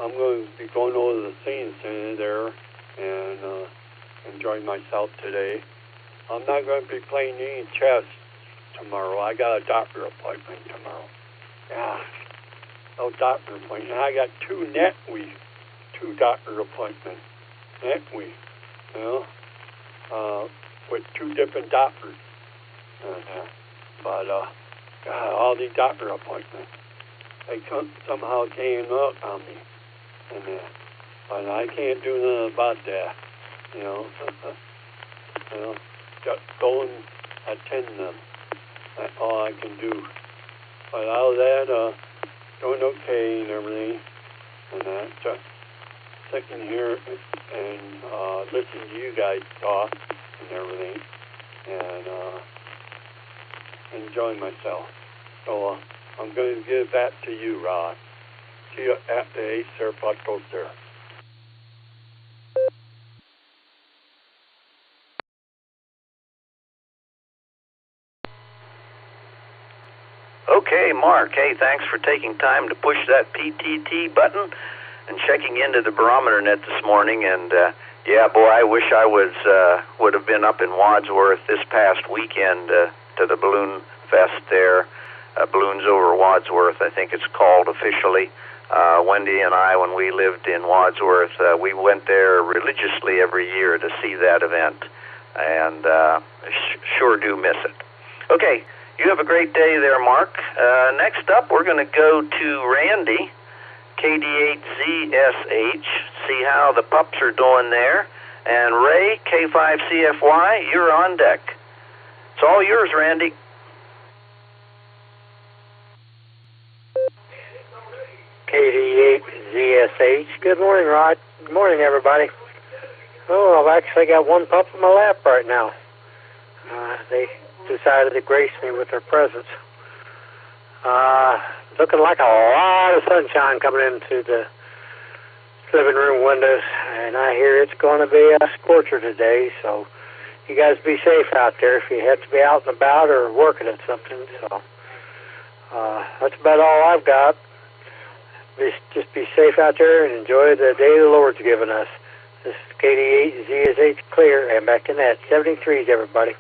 I'm going to be going over the scene center there and enjoying myself today. I'm not going to be playing any chess tomorrow. I got a doctor appointment tomorrow. Yeah, no doctor appointment. I got two doctor appointments next week, you know, with two different doctors. But all these doctor appointments, they somehow came up on me, but I can't do nothing about that, you know. Just go and attend them. That's all I can do. But out of that, doing okay and everything, and that, just sitting here and listen to you guys talk and everything, and enjoy myself. So I'm going to give that to you, Rod. See you at the Acer Podcast there. Okay, Mark. Hey, thanks for taking time to push that PTT button and checking into the Barometer Net this morning. And yeah, boy, I wish I would have been up in Wadsworth this past weekend to the Balloon Fest there. Balloons Over Wadsworth, I think it's called officially. Wendy and I, when we lived in Wadsworth, we went there religiously every year to see that event, and sure do miss it. Okay, you have a great day there, Mark. Next up, we're going to go to Randy, KD8ZSH, see how the pups are doing there, and Ray, K5CFY, you're on deck. It's all yours, Randy. KD8ZSH. Good morning, Rod. Good morning, everybody. Oh, I've actually got one pup in my lap right now. They decided to grace me with their presence. Looking like a lot of sunshine coming into the living room windows, and I hear it's going to be a scorcher today, so you guys be safe out there if you have to be out and about or working at something. So that's about all I've got. Just be safe out there and enjoy the day the Lord's given us. This is KD8ZSH clear, and back to net. 73s, everybody.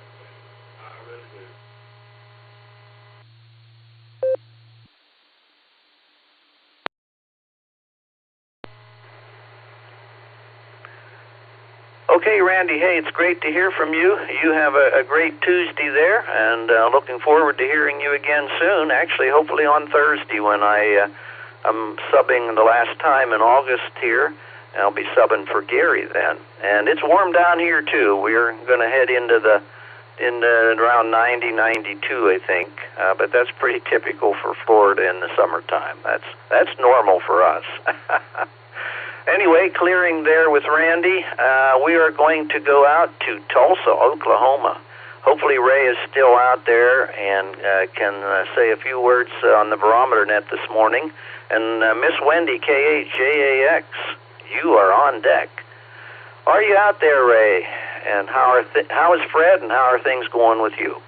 Okay, Randy, hey, it's great to hear from you. You have a great Tuesday there, and looking forward to hearing you again soon. Actually, hopefully on Thursday when I'm subbing the last time in August here. I'll be subbing for Gary then. And it's warm down here, too. We're going to head into around 90, 92, I think. But that's pretty typical for Florida in the summertime. That's normal for us. Anyway, clearing there with Randy, we are going to go out to Tulsa, Oklahoma. Hopefully Ray is still out there and can say a few words on the Barometer Net this morning. And Miss Wendy, KHJAX, you are on deck. Are you out there, Ray? And how is Fred, and how are things going with you?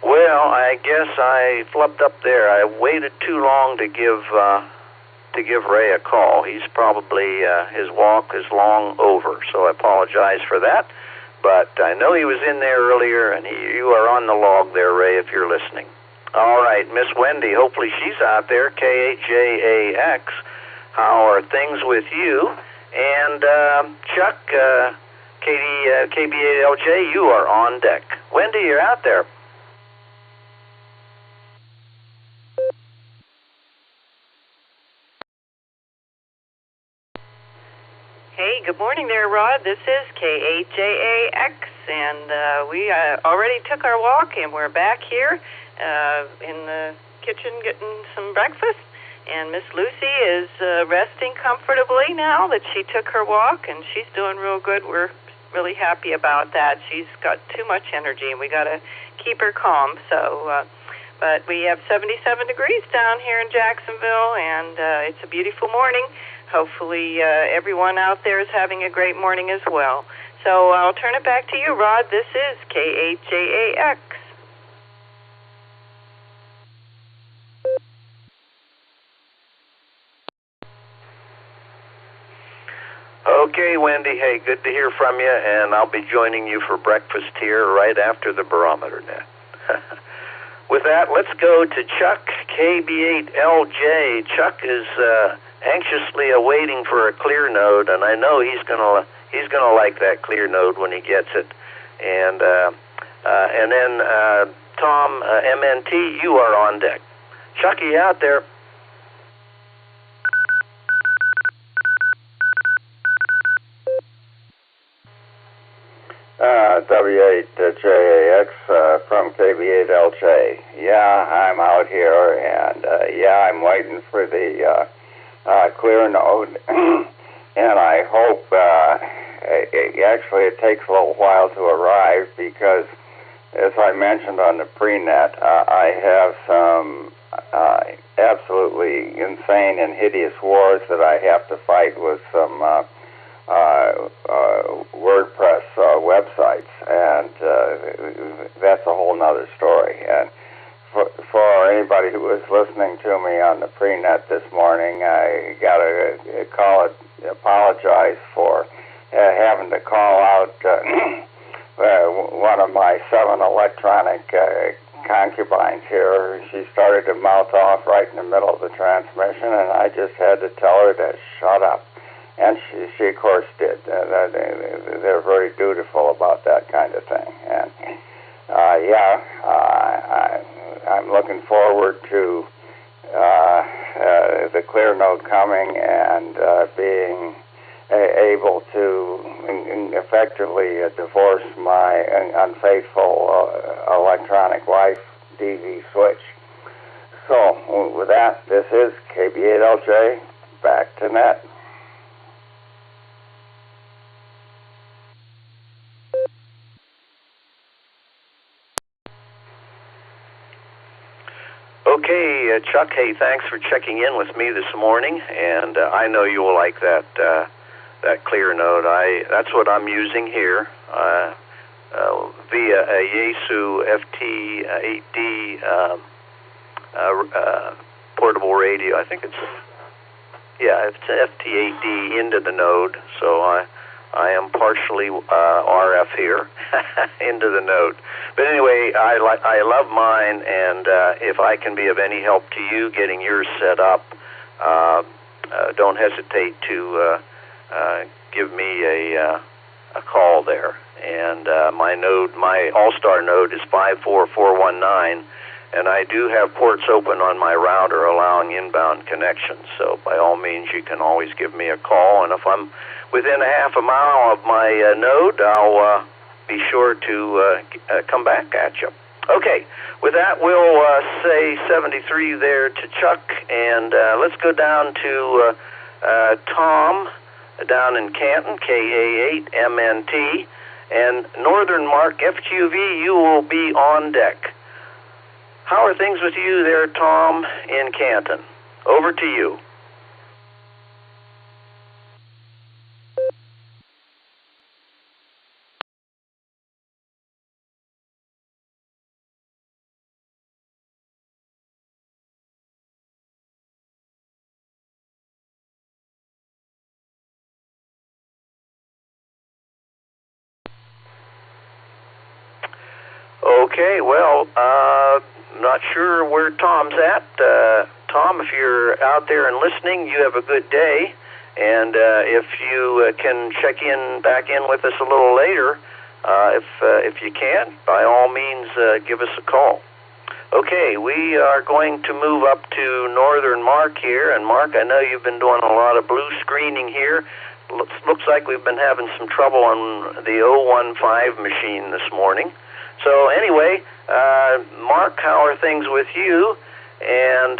Well, I guess I flubbed up there. I waited too long to give Ray a call. He's probably his walk is long over, so I apologize for that. But I know he was in there earlier, and you are on the log there, Ray, if you're listening. All right, Miss Wendy, hopefully she's out there, KHJAX. How are things with you? And Chuck, KB8LJ, you are on deck. Wendy, you're out there. Hey, good morning there, Rod. This is KHJAX, and we already took our walk, and we're back here in the kitchen getting some breakfast. And Miss Lucy is resting comfortably now that she took her walk, and she's doing real good. We're really happy about that. She's got too much energy, and we got to keep her calm. So, but we have 77 degrees down here in Jacksonville, and it's a beautiful morning. Hopefully everyone out there is having a great morning as well. So I'll turn it back to you, Rod. This is KHJAX. Okay, Wendy. Hey, good to hear from you, and I'll be joining you for breakfast here right after the Barometer Net. With that, let's go to Chuck, KB8LJ. Chuck is anxiously awaiting for a clear node, and I know he's gonna like that clear node when he gets it. And then Tom, MNT, you are on deck. Chuck, you out there? W8JAX from KB8LJ. Yeah, I'm out here, and yeah, I'm waiting for the clear node, and I hope, actually it takes a little while to arrive because, as I mentioned on the pre-net, I have some absolutely insane and hideous wars that I have to fight with some WordPress websites, and that's a whole nother story. And for anybody who was listening to me on the pre-net this morning, I got to apologize for having to call out one of my 7 electronic concubines here. She started to mouth off right in the middle of the transmission, and I just had to tell her to shut up. And she of course did. They're very dutiful about that kind of thing. And I'm looking forward to the clear node coming and being able to effectively divorce my unfaithful electronic wife, DV switch. So with that, this is KB8LJ, back to net. Okay, Chuck, hey, thanks for checking in with me this morning, and I know you will like that clear node. That's what I'm using here via a Yaesu FT8D portable radio. I think it's FT8D into the node, so I am partially RF here into the node. But anyway, I love mine, and if I can be of any help to you getting yours set up, don't hesitate to give me a call there. And my Allstar node is 54419, and I do have ports open on my router allowing inbound connections. So by all means, you can always give me a call, and if I'm within a half a mile of my node, I'll be sure to come back at you. Okay, with that, we'll say 73 there to Chuck, and let's go down to Tom down in Canton, KA8MNT, and Northern Mark FQV, you will be on deck. How are things with you there, Tom, in Canton? Over to you. Okay, well, not sure where Tom's at. Tom, if you're out there and listening, you have a good day. And if you can check back in with us a little later, if you can, by all means, give us a call. Okay, we are going to move up to Northern Mark here. And Mark, I know you've been doing a lot of blue screening here. Looks like we've been having some trouble on the 015 machine this morning. So anyway, Mark, how are things with you? And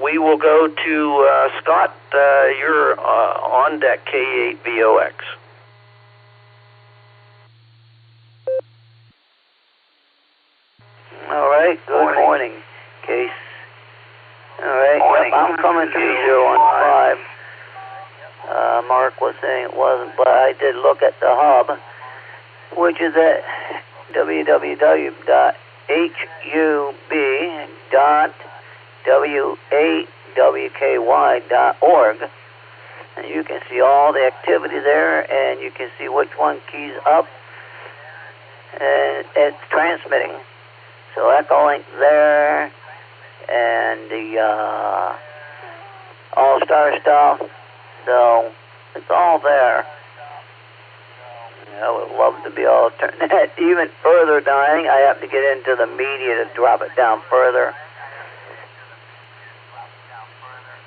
we will go to Scott. You're on deck, K8VOX. All right, good morning, Case. All right, yep, I'm coming through 015. Mark was saying it wasn't, but I did look at the hub, which is at www.hub.wa.wky.org, and you can see all the activity there, and you can see which one keys up, and it's transmitting. So EchoLink there, and the Allstar stuff, so it's all there. I would love to be able to turn that even further down. I have to get into the media to drop it down further.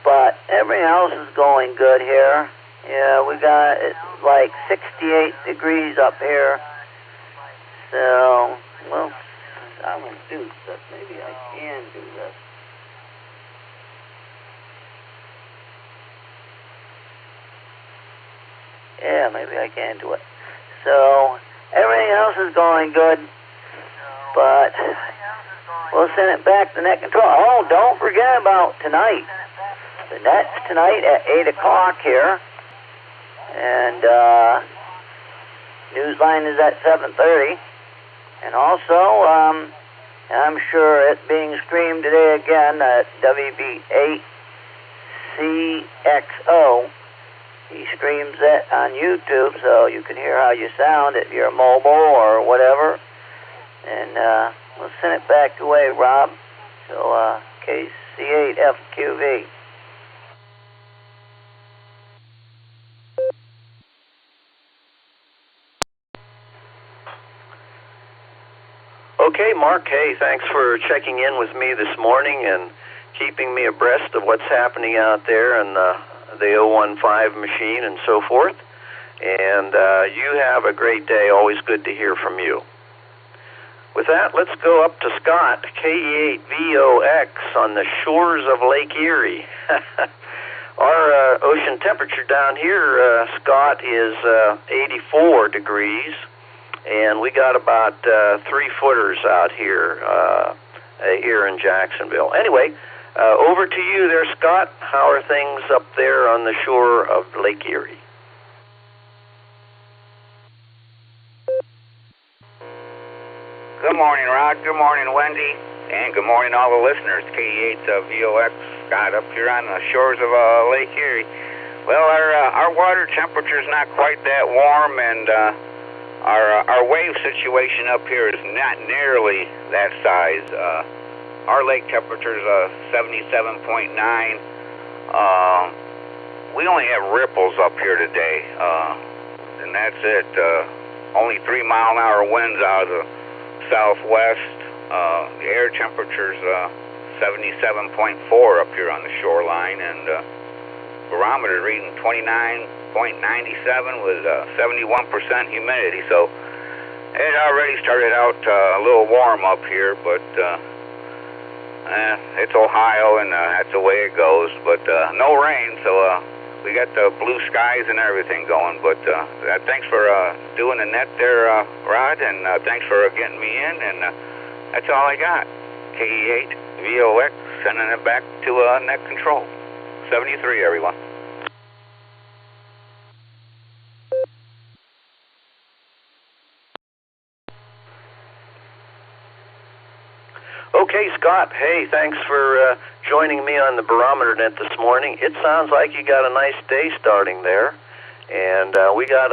But everything else is going good here. Yeah, we got like 68 degrees up here. So, well, I want to do stuff. Maybe I can do this. Yeah, maybe I can do it. So, everything else is going good, but we'll send it back to net control. Oh, don't forget about tonight. The net's tonight at 8 o'clock here, and Newsline is at 7:30. And also, I'm sure it's being streamed today again at WB8CXO. He streams it on YouTube, so you can hear how you sound if you're mobile or whatever. And we'll send it back away, Rob. So KC8FQV. Okay, Mark, hey, thanks for checking in with me this morning and keeping me abreast of what's happening out there in the 015 machine and so forth. And you have a great day. Always good to hear from you. With that, let's go up to Scott, KE8VOX, on the shores of Lake Erie. Our ocean temperature down here, Scott, is 84 degrees. And we got about 3-footers out here in Jacksonville. Anyway, over to you there, Scott. How are things up there on the shore of Lake Erie? Good morning, Rod. Good morning, Wendy. And good morning, all the listeners. KE8VOX, Scott, up here on the shores of Lake Erie. Well, our water temperature's not quite that warm, and our wave situation up here is not nearly that size. Our lake temperature is 77.9. We only have ripples up here today, and that's it. Only 3-mile-an-hour winds out of the southwest. The air temperature's 77.4 up here on the shoreline, and barometer reading 29.97 with 71% humidity. So it already started out a little warm up here, but it's Ohio, and that's the way it goes. But no rain, so we got the blue skies and everything going. But thanks for doing the net there, Rod, and thanks for getting me in. And that's all I got. KE8VOX, sending it back to net control. 73, everyone. Okay, Scott, hey, thanks for joining me on the Barometer Net this morning. It sounds like you got a nice day starting there, and we got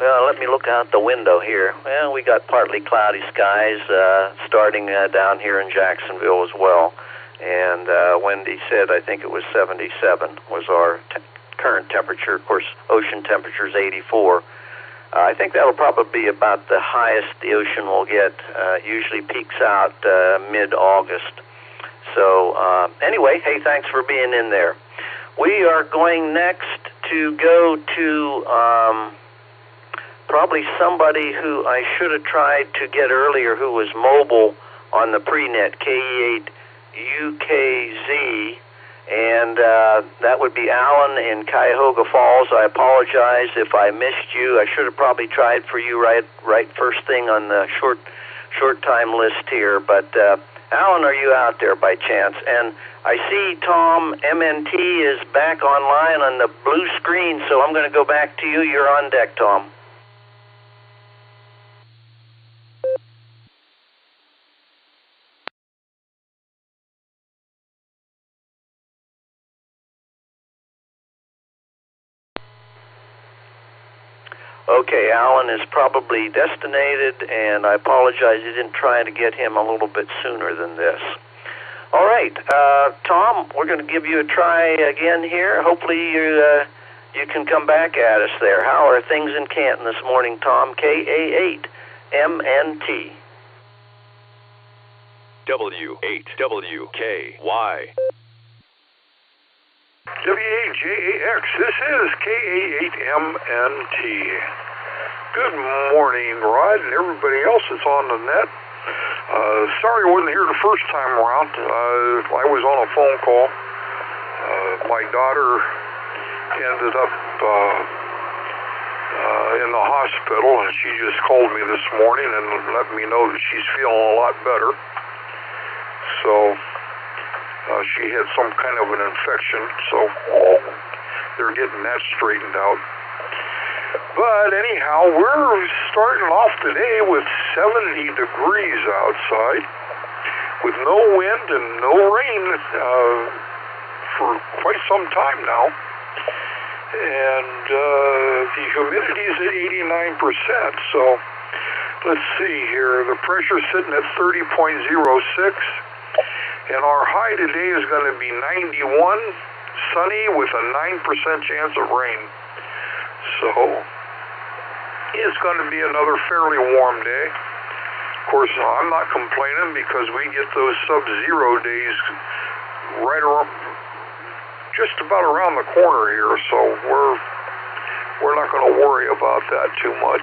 let me look out the window here. Well, we got partly cloudy skies starting down here in Jacksonville as well, and Wendy said I think it was 77 was our current temperature. Of course, ocean temperature is 84. I think that'll probably be about the highest the ocean will get. Usually peaks out mid-August. So anyway, hey, thanks for being in there. We are going next to go to probably somebody who I should have tried to get earlier who was mobile on the pre-net, KE8UKZ. And that would be Alan in Cuyahoga Falls. I apologize if I missed you. I should have probably tried for you right first thing on the short time list here. But Alan, are you out there by chance? And I see Tom MNT is back online on the blue screen, so I'm going to go back to you. You're on deck, Tom. Okay, Alan is probably destinated, and I apologize you didn't try to get him a little bit sooner than this. All right, Tom, we're going to give you a try again here. Hopefully you can come back at us there. How are things in Canton this morning, Tom? KA8MNT. W8WKY. WAJAX, this is KA8MNT. Good morning, Rod, and everybody else that's on the net. Sorry I wasn't here the first time around. I was on a phone call. My daughter ended up in the hospital, and she just called me this morning and let me know that she's feeling a lot better. So she had some kind of an infection, so they're getting that straightened out. But anyhow, we're starting off today with 70 degrees outside, with no wind and no rain for quite some time now. And the humidity is at 89%, so let's see here. The pressure's sitting at 30.06, and our high today is going to be 91, sunny with a 9% chance of rain. So it's going to be another fairly warm day. Of course, I'm not complaining because we get those sub-zero days right around, just about around the corner here, so we're not going to worry about that too much.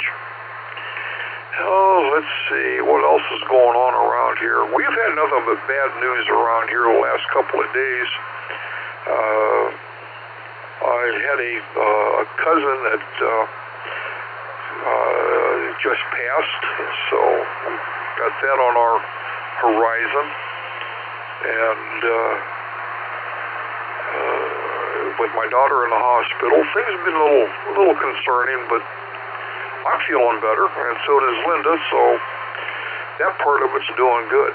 Oh, let's see what else is going on around here. We've had nothing but bad news around here the last couple of days. I had a cousin that just passed, so got that on our horizon, and with my daughter in the hospital, things have been a little concerning, but I'm feeling better, and so does Linda, so that part of it's doing good.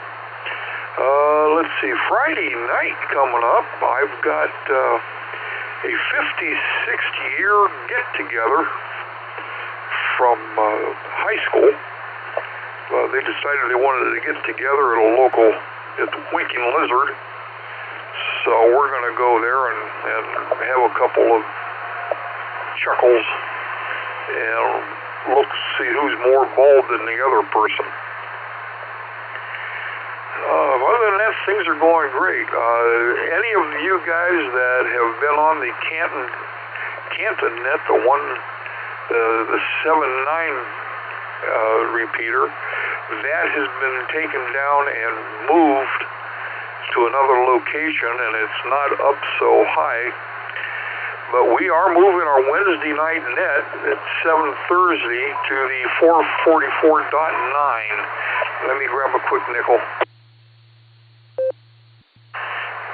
Let's see, Friday night coming up, I've got a 56-year get-together from high school. They decided they wanted to get together at the Winking Lizard, so we're going to go there and have a couple of chuckles and see who's more bald than the other person. Other than that, things are going great. Any of you guys that have been on the Canton net, the 7.9 repeater, that has been taken down and moved to another location, and it's not up so high. But we are moving our Wednesday night net at 7 Thursday to the 444.9. Let me grab a quick nickel.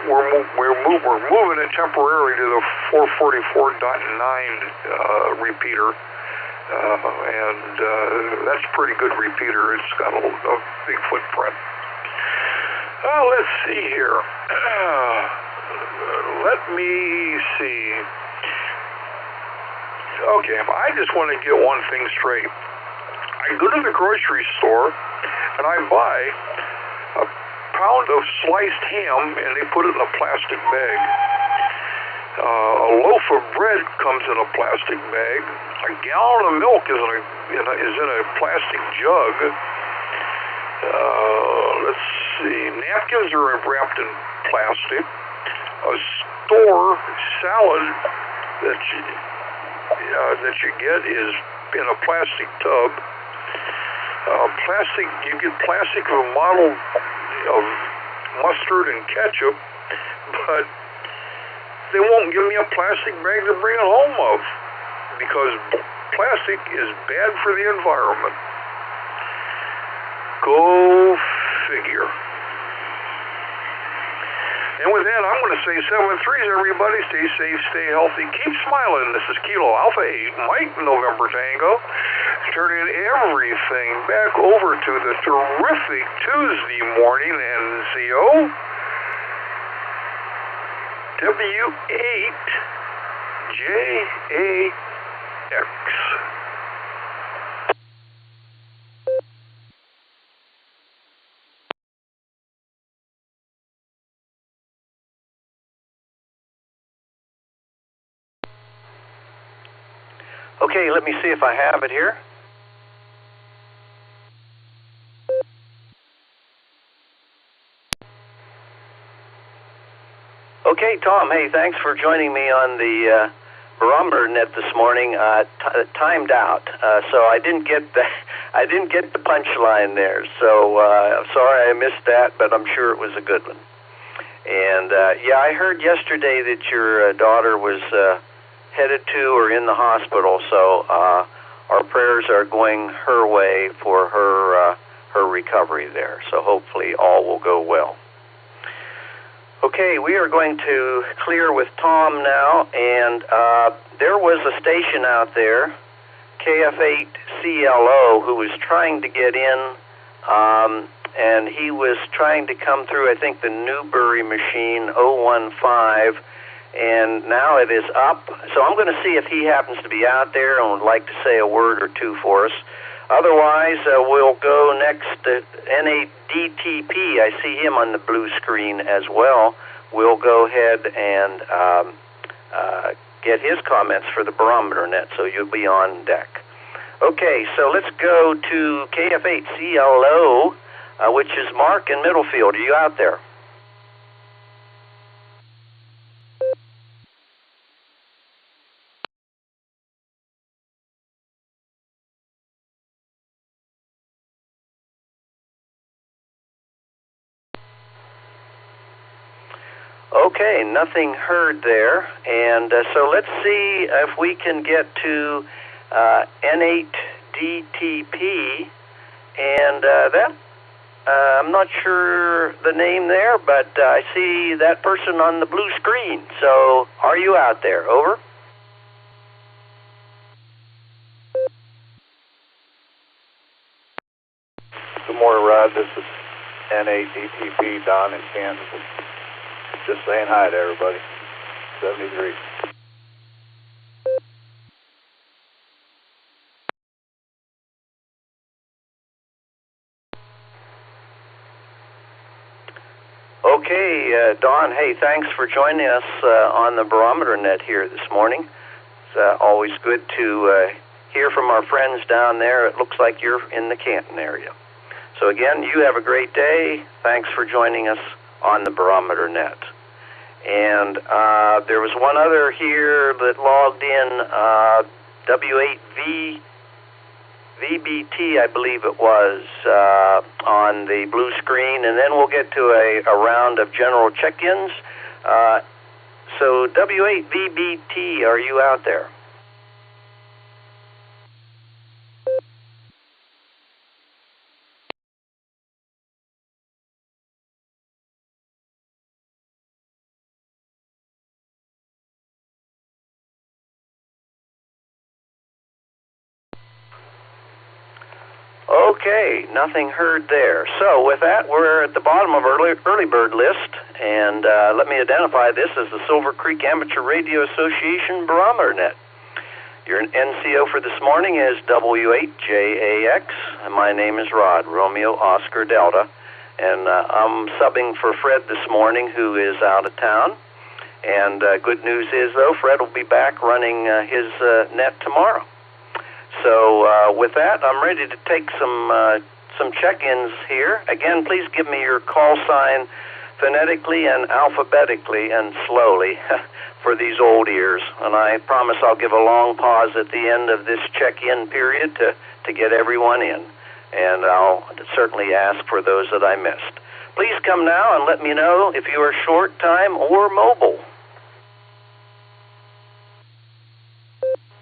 We're moving it temporarily to the 444.9 repeater, and that's a pretty good repeater. It's got a big footprint. Let's see here. Let me see. Okay, I just want to get one thing straight. I go to the grocery store and I buy a pound of sliced ham and they put it in a plastic bag. A loaf of bread comes in a plastic bag. A gallon of milk is in a plastic jug. Let's see. Napkins are wrapped in plastic. A store salad that you get is in a plastic tub. You get plastic of a model of mustard and ketchup, but they won't give me a plastic bag to bring it home of because plastic is bad for the environment. Go figure. And with that, I'm going to say 7-3s, everybody. Stay safe, stay healthy, keep smiling. This is Kilo Alpha 8, Mike November Tango, turning everything back over to the terrific Tuesday morning NCO, W8JAX. Okay, let me see if I have it here. Okay, Tom, hey, thanks for joining me on the Barometer Net this morning. Timed out, so I didn't get the punchline there. So sorry I missed that, but I'm sure it was a good one. And yeah, I heard yesterday that your daughter was headed to or in the hospital. So our prayers are going her way for her recovery there. So hopefully all will go well. Okay, we are going to clear with Tom now, and there was a station out there, KF8CLO, who was trying to get in, and he was trying to come through, I think, the Newbury machine 015, and now it is up. So I'm going to see if he happens to be out there and would like to say a word or two for us. Otherwise, we'll go next to N8DTP. I see him on the blue screen as well. We'll go ahead and get his comments for the Barometer Net, so you'll be on deck. Okay, so let's go to KF8CLO, which is Mark in Middlefield. Are you out there? Okay, nothing heard there, and so let's see if we can get to N8DTP, and that, I'm not sure the name there, but I see that person on the blue screen. So, are you out there? Over. Good morning, Rod. This is N8DTP, Don in Kansas. Just saying hi to everybody. 73. Okay, Don, hey, thanks for joining us on the Barometer Net here this morning. It's always good to hear from our friends down there. It looks like you're in the Canton area. So again, you have a great day. Thanks for joining us on the Barometer Net. And there was one other here that logged in, W8VBT, I believe it was, on the blue screen, and then we'll get to a round of general check-ins. So W8VBT, are you out there? Okay, nothing heard there. So with that, we're at the bottom of our early bird list, and let me identify this as the Silvercreek Amateur Radio Association Barometer Net. Your NCO for this morning is W8JAX, and my name is Rod, Romeo Oscar Delta, and I'm subbing for Fred this morning, who is out of town. And good news is, though, Fred will be back running his net tomorrow. So with that, I'm ready to take some check-ins here. Again, please give me your call sign phonetically and alphabetically and slowly for these old ears. And I promise I'll give a long pause at the end of this check-in period to get everyone in. And I'll certainly ask for those that I missed. Please come now and let me know if you are short time or mobile.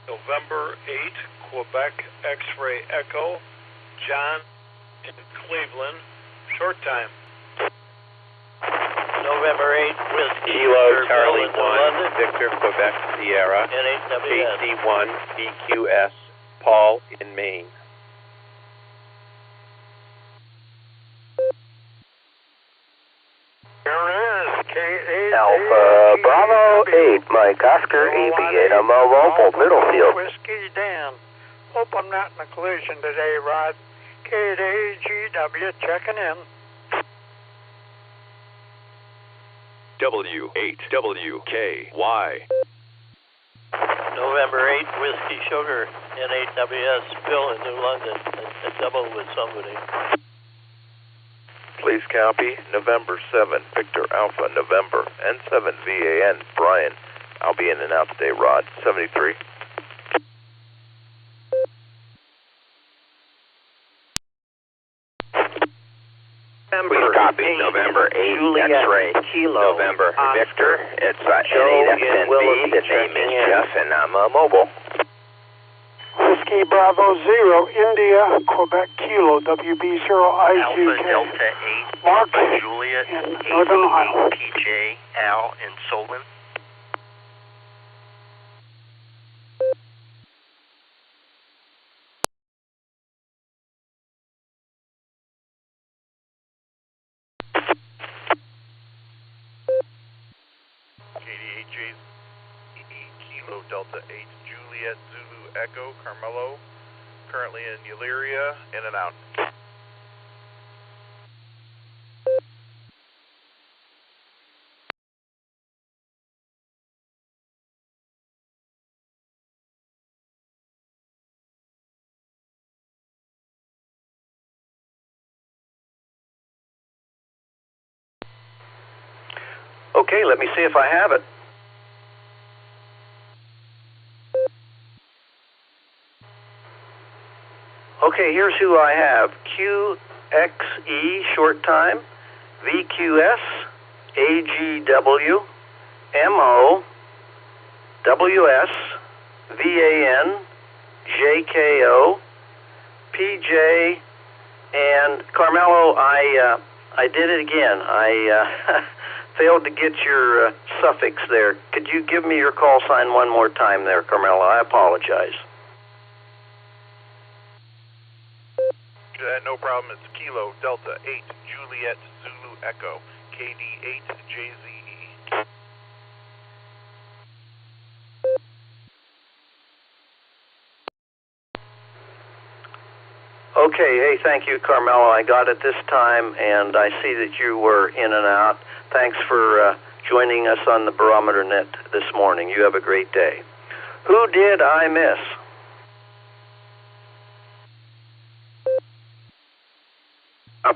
November 8, Quebec X-Ray Echo, John in Cleveland, short time. November 8, Whiskey, Kilo Charlie 1, London. Victor Quebec Sierra, N8WS. KC1 BQS, Paul in Maine. Alpha Bravo 8, Mike Oscar, ABA, mobile, Middlefield. Whiskey Dan. Hope I'm not in a collision today, Rod. KDGW checking in. W8WKY. November 8, Whiskey Sugar, N8WS, Bill in New London, a double with somebody. Please copy November 7, Victor Alpha, November, N7 VAN, Brian. I'll be in and out today, Rod, 73. Please copy November 8, X-ray, November, Victor. It's N8XNB. The name is Jeff, and I'm mobile. Whiskey Bravo 0, India, Quebec Kilo, WB0IQK. Alpha Delta 8, Mark Juliet, in Northern Ohio. PJ, Al in Solon. KDHJ Kilo Delta 8 Juliet Zulu Echo Carmelo, currently in Elyria, in and out. Okay, let me see if I have it. Okay, here's who I have. QXE, short time, VQS, AGW, MO, WS, VAN, JKO, PJ, and Carmelo, I did it again. I failed to get your suffix there. Could you give me your call sign one more time there, Carmelo? I apologize. No problem. It's Kilo Delta 8 Juliet Zulu Echo KD8JZE. Okay, hey, thank you, Carmelo. I got it this time, and I see that you were in and out. Thanks for joining us on the Barometer Net this morning. You have a great day. Who did I miss?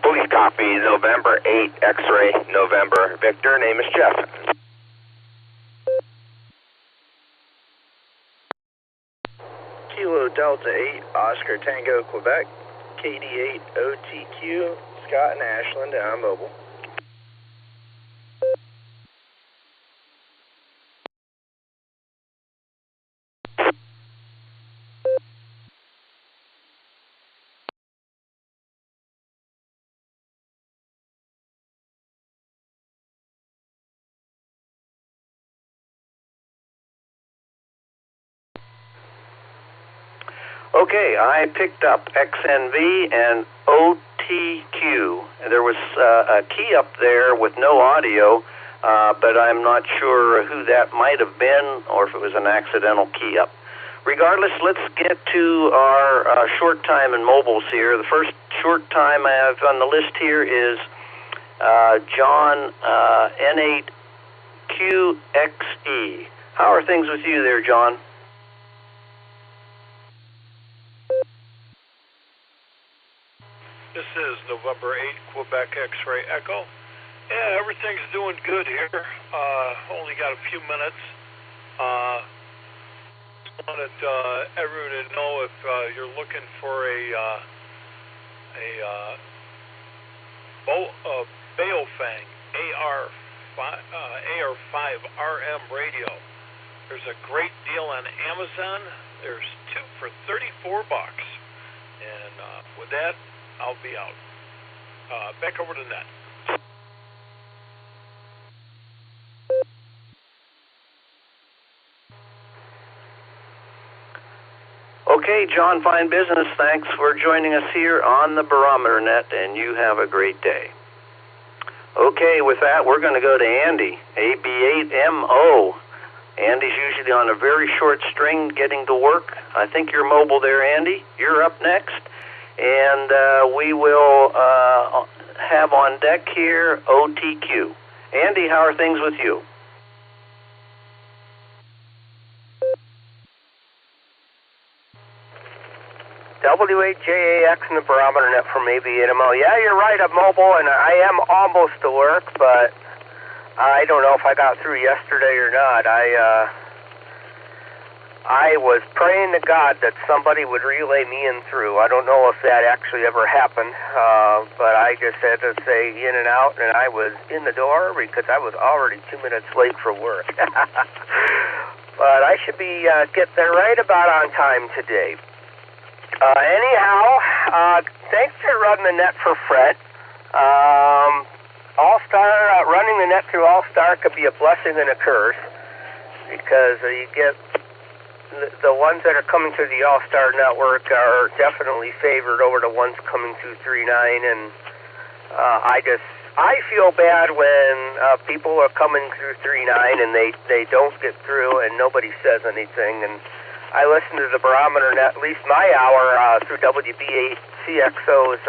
Please copy November 8, X-ray, November, Victor. Name is Jeff. Kilo Delta 8 Oscar Tango Quebec KD8 OTQ Scott and Ashland. I'm mobile. Okay, I picked up XNV and OTQ. There was a key up there with no audio, but I'm not sure who that might have been or if it was an accidental key up. Regardless, let's get to our short time and mobiles here. The first short time I have on the list here is John N8QXE. How are things with you there, John? This is November 8, Quebec X-ray Echo. Yeah, everything's doing good here. Only got a few minutes. Wanted everyone to know if you're looking for a Baofeng AR5 RM radio. There's a great deal on Amazon. There's two for $34. And with that, I'll be out. Back over to Net. Okay, John, fine business. Thanks for joining us here on the Barometer Net, and you have a great day. Okay, with that, we're going to go to Andy, AB8MO. Andy's usually on a very short string getting to work. I think you're mobile there, Andy. You're up next. And we will have on deck here OTQ. Andy, how are things with you? W8JAX in the Barometer Net from AB8MO. Yeah, you're right, I'm mobile, and I am almost to work, but I don't know if I got through yesterday or not. I was praying to God that somebody would relay me in through. I don't know if that actually ever happened, but I just had to say in and out, and I was in the door because I was already 2 minutes late for work. But I should be get there right about on time today. Anyhow, thanks for running the net for Fred. Allstar, running the net through Allstar could be a blessing and a curse because you get the ones that are coming through the Allstar network are definitely favored over the ones coming through 3.9, and I feel bad when people are coming through 3.9 and they don't get through and nobody says anything. And I listen to the Barometer Net, at least my hour, through WB8CXO's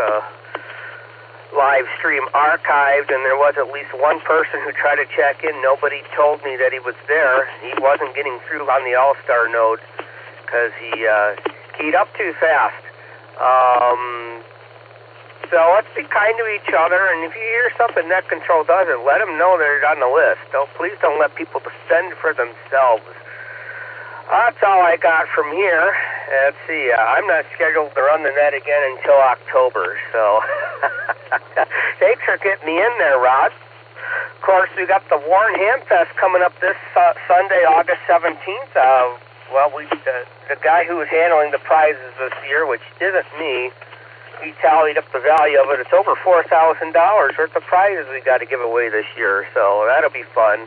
live stream archived, and there was at least one person who tried to check in. Nobody told me that he was there. He wasn't getting through on the Allstar Node because he keyed up too fast. So let's be kind to each other, and if you hear something Net Control doesn't, let them know they're on the list. Please don't let people defend for themselves. That's all I got from here. Let's see, I'm not scheduled to run the net again until October, so thanks for getting me in there, Rod. Of course, we got the Warren Ham Fest coming up this Sunday, August 17th. The guy who was handling the prizes this year, which isn't me, he tallied up the value of it. It's over $4,000 worth of prizes we got to give away this year, so that'll be fun.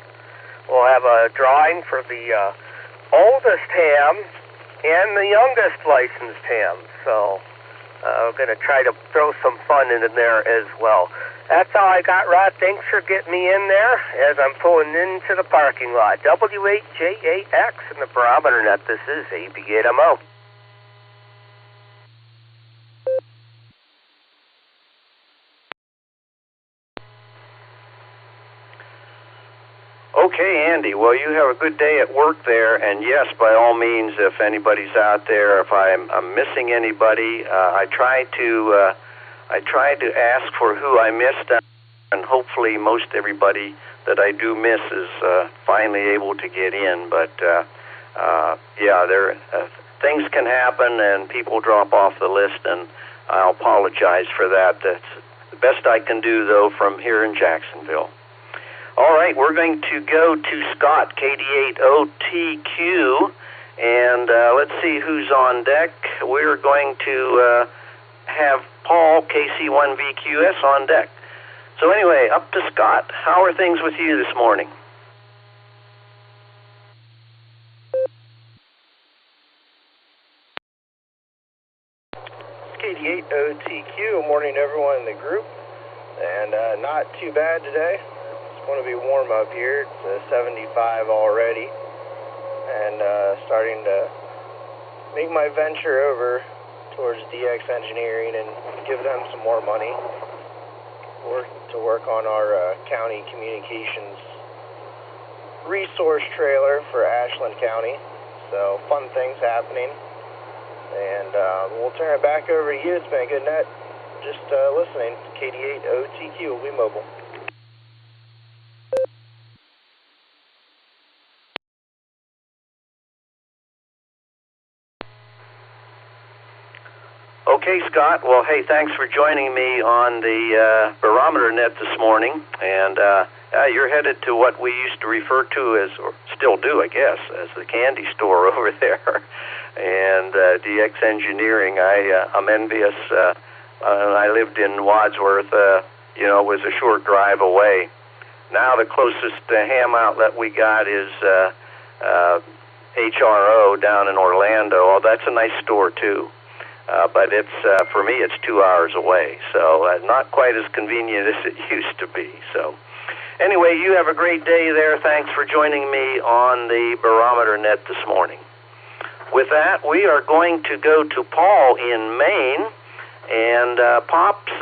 We'll have a drawing for the oldest ham and the youngest licensed ham, so we're going to try to throw some fun in there as well. That's all I got, Rod. Thanks for getting me in there as I'm pulling into the parking lot. W8JAX in the Barometer Net. This is AB8MO. Okay, Andy. Well, you have a good day at work there, and yes, by all means, if anybody's out there, if I'm missing anybody, I try to ask for who I missed, and hopefully most everybody that I do miss is finally able to get in. But things can happen, and people drop off the list, and I'll apologize for that. That's the best I can do, though, from here in Jacksonville. All right, we're going to go to Scott, KD8OTQ, and let's see who's on deck. We're going to have Paul, KC1VQS, on deck. So anyway, up to Scott. How are things with you this morning? KD8OTQ, morning to everyone in the group, and not too bad today. Going to be warm up here. It's 75 already, and starting to make my venture over towards DX Engineering and give them some more money to work on our county communications resource trailer for Ashland County. So fun things happening, and we'll turn it back over to you. It's been a good net. Just listening. KD8OTQ will be mobile. Okay, Scott. Well, hey, thanks for joining me on the Barometer Net this morning. And you're headed to what we used to refer to as, or still do, I guess, as the candy store over there. And DX Engineering, I'm envious. I lived in Wadsworth, it was a short drive away. Now the closest ham outlet we got is HRO down in Orlando. Oh, that's a nice store, too. But it's for me, it's 2 hours away, so not quite as convenient as it used to be. So anyway, you have a great day there. Thanks for joining me on the Barometer Net this morning. With that, we are going to go to Paul in Maine, and Pops,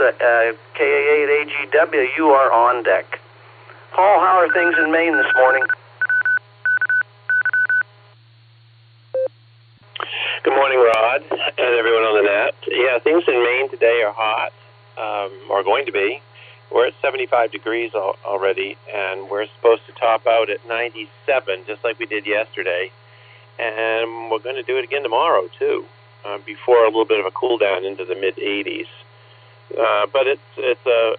KA8AGW, you are on deck. Paul, how are things in Maine this morning? Good morning, Rod, and everyone on the net. Yeah, things in Maine today are hot, or going to be. We're at 75 degrees already, and we're supposed to top out at 97, just like we did yesterday. And we're going to do it again tomorrow, too, before a little bit of a cool down into the mid-80s. But it's a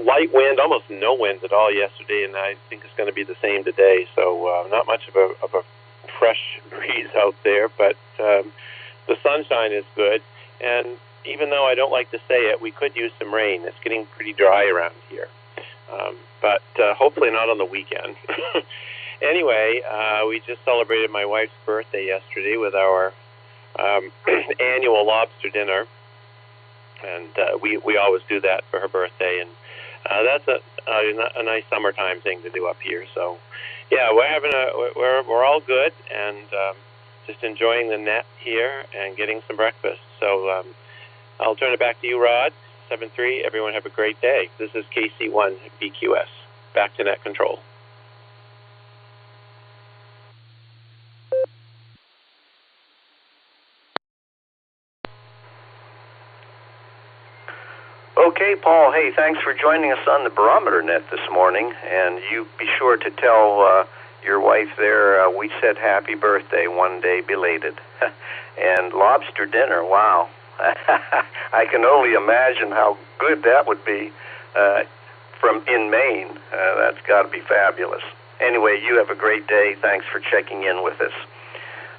light wind, almost no winds at all yesterday, and I think it's going to be the same today. So not much of a fresh breeze out there, but the sunshine is good. And even though I don't like to say it, we could use some rain. It's getting pretty dry around here, but hopefully not on the weekend. Anyway, we just celebrated my wife's birthday yesterday with our annual lobster dinner, and we always do that for her birthday, and that's a nice summertime thing to do up here. So, yeah, we're all good, and just enjoying the net here and getting some breakfast. So I'll turn it back to you, Rod. 7-3. Everyone have a great day. This is KC1 BQS. Back to net control. Okay, Paul, hey, thanks for joining us on the Barometer Net this morning, and you be sure to tell your wife there we said happy birthday, one day belated. And lobster dinner, wow. I can only imagine how good that would be from in Maine. That's got to be fabulous. Anyway, you have a great day. Thanks for checking in with us.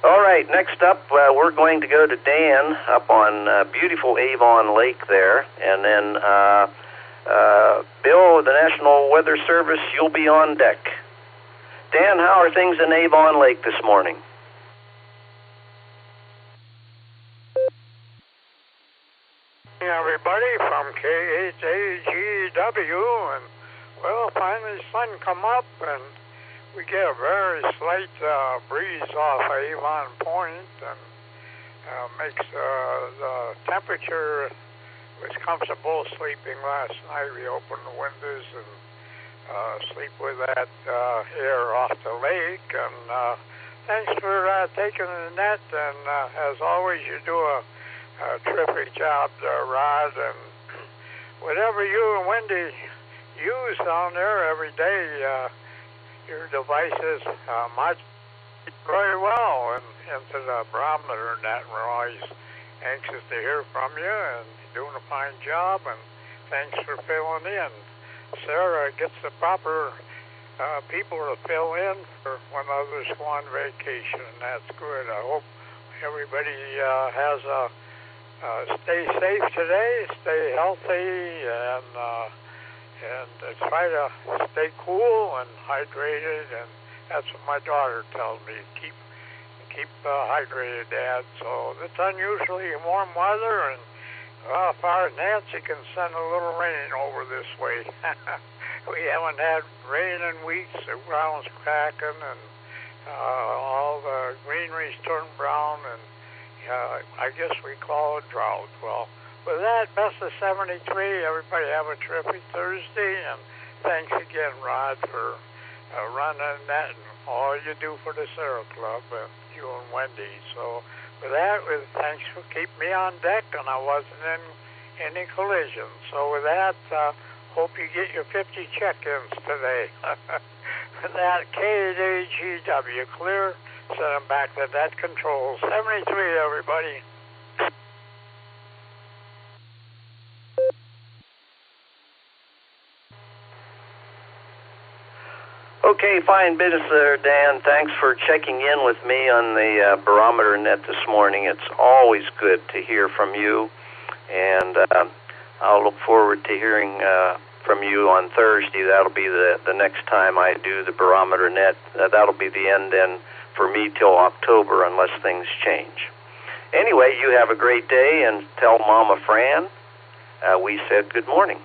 All right, next up, we're going to go to Dan up on beautiful Avon Lake there. And then, Bill, the National Weather Service, you'll be on deck. Dan, how are things in Avon Lake this morning? Everybody from KHAGW, and well, finally sun come up, and we get a very slight breeze off Avon Point, and makes the temperature was comfortable sleeping last night. We opened the windows and sleep with that air off the lake, and thanks for taking the net, and as always, you do a terrific job there, Rod, and whatever you and Wendy use down there every day, your devices modulate very well into the Barometer Net. We're always anxious to hear from you, and you're doing a fine job, and thanks for filling in. Sarah gets the proper people to fill in for when others go on vacation, and that's good. I hope everybody has a stay safe today, stay healthy, and try to stay cool and hydrated. And that's what my daughter tells me. Keep hydrated, Dad. So it's unusually warm weather, and as far as Nancy can send a little rain over this way. We haven't had rain in weeks. The ground's cracking, and all the greenery's turned brown, and I guess we call it drought. Well, with that, best of 73. Everybody have a terrific Thursday, and thanks again, Rod, for running that and all you do for the Sarah Club, you and Wendy. So with that, thanks for keeping me on deck, and I wasn't in any collisions. So with that, hope you get your 50 check-ins today. With that, KHAGW clear. Send them back to net control. 73, everybody. Okay, fine business there, Dan. Thanks for checking in with me on the Barometer Net this morning. It's always good to hear from you, and I'll look forward to hearing from you on Thursday. That'll be the next time I do the Barometer Net. That'll be the end then for me till October, unless things change. Anyway, you have a great day, and tell Mama Fran we said good morning.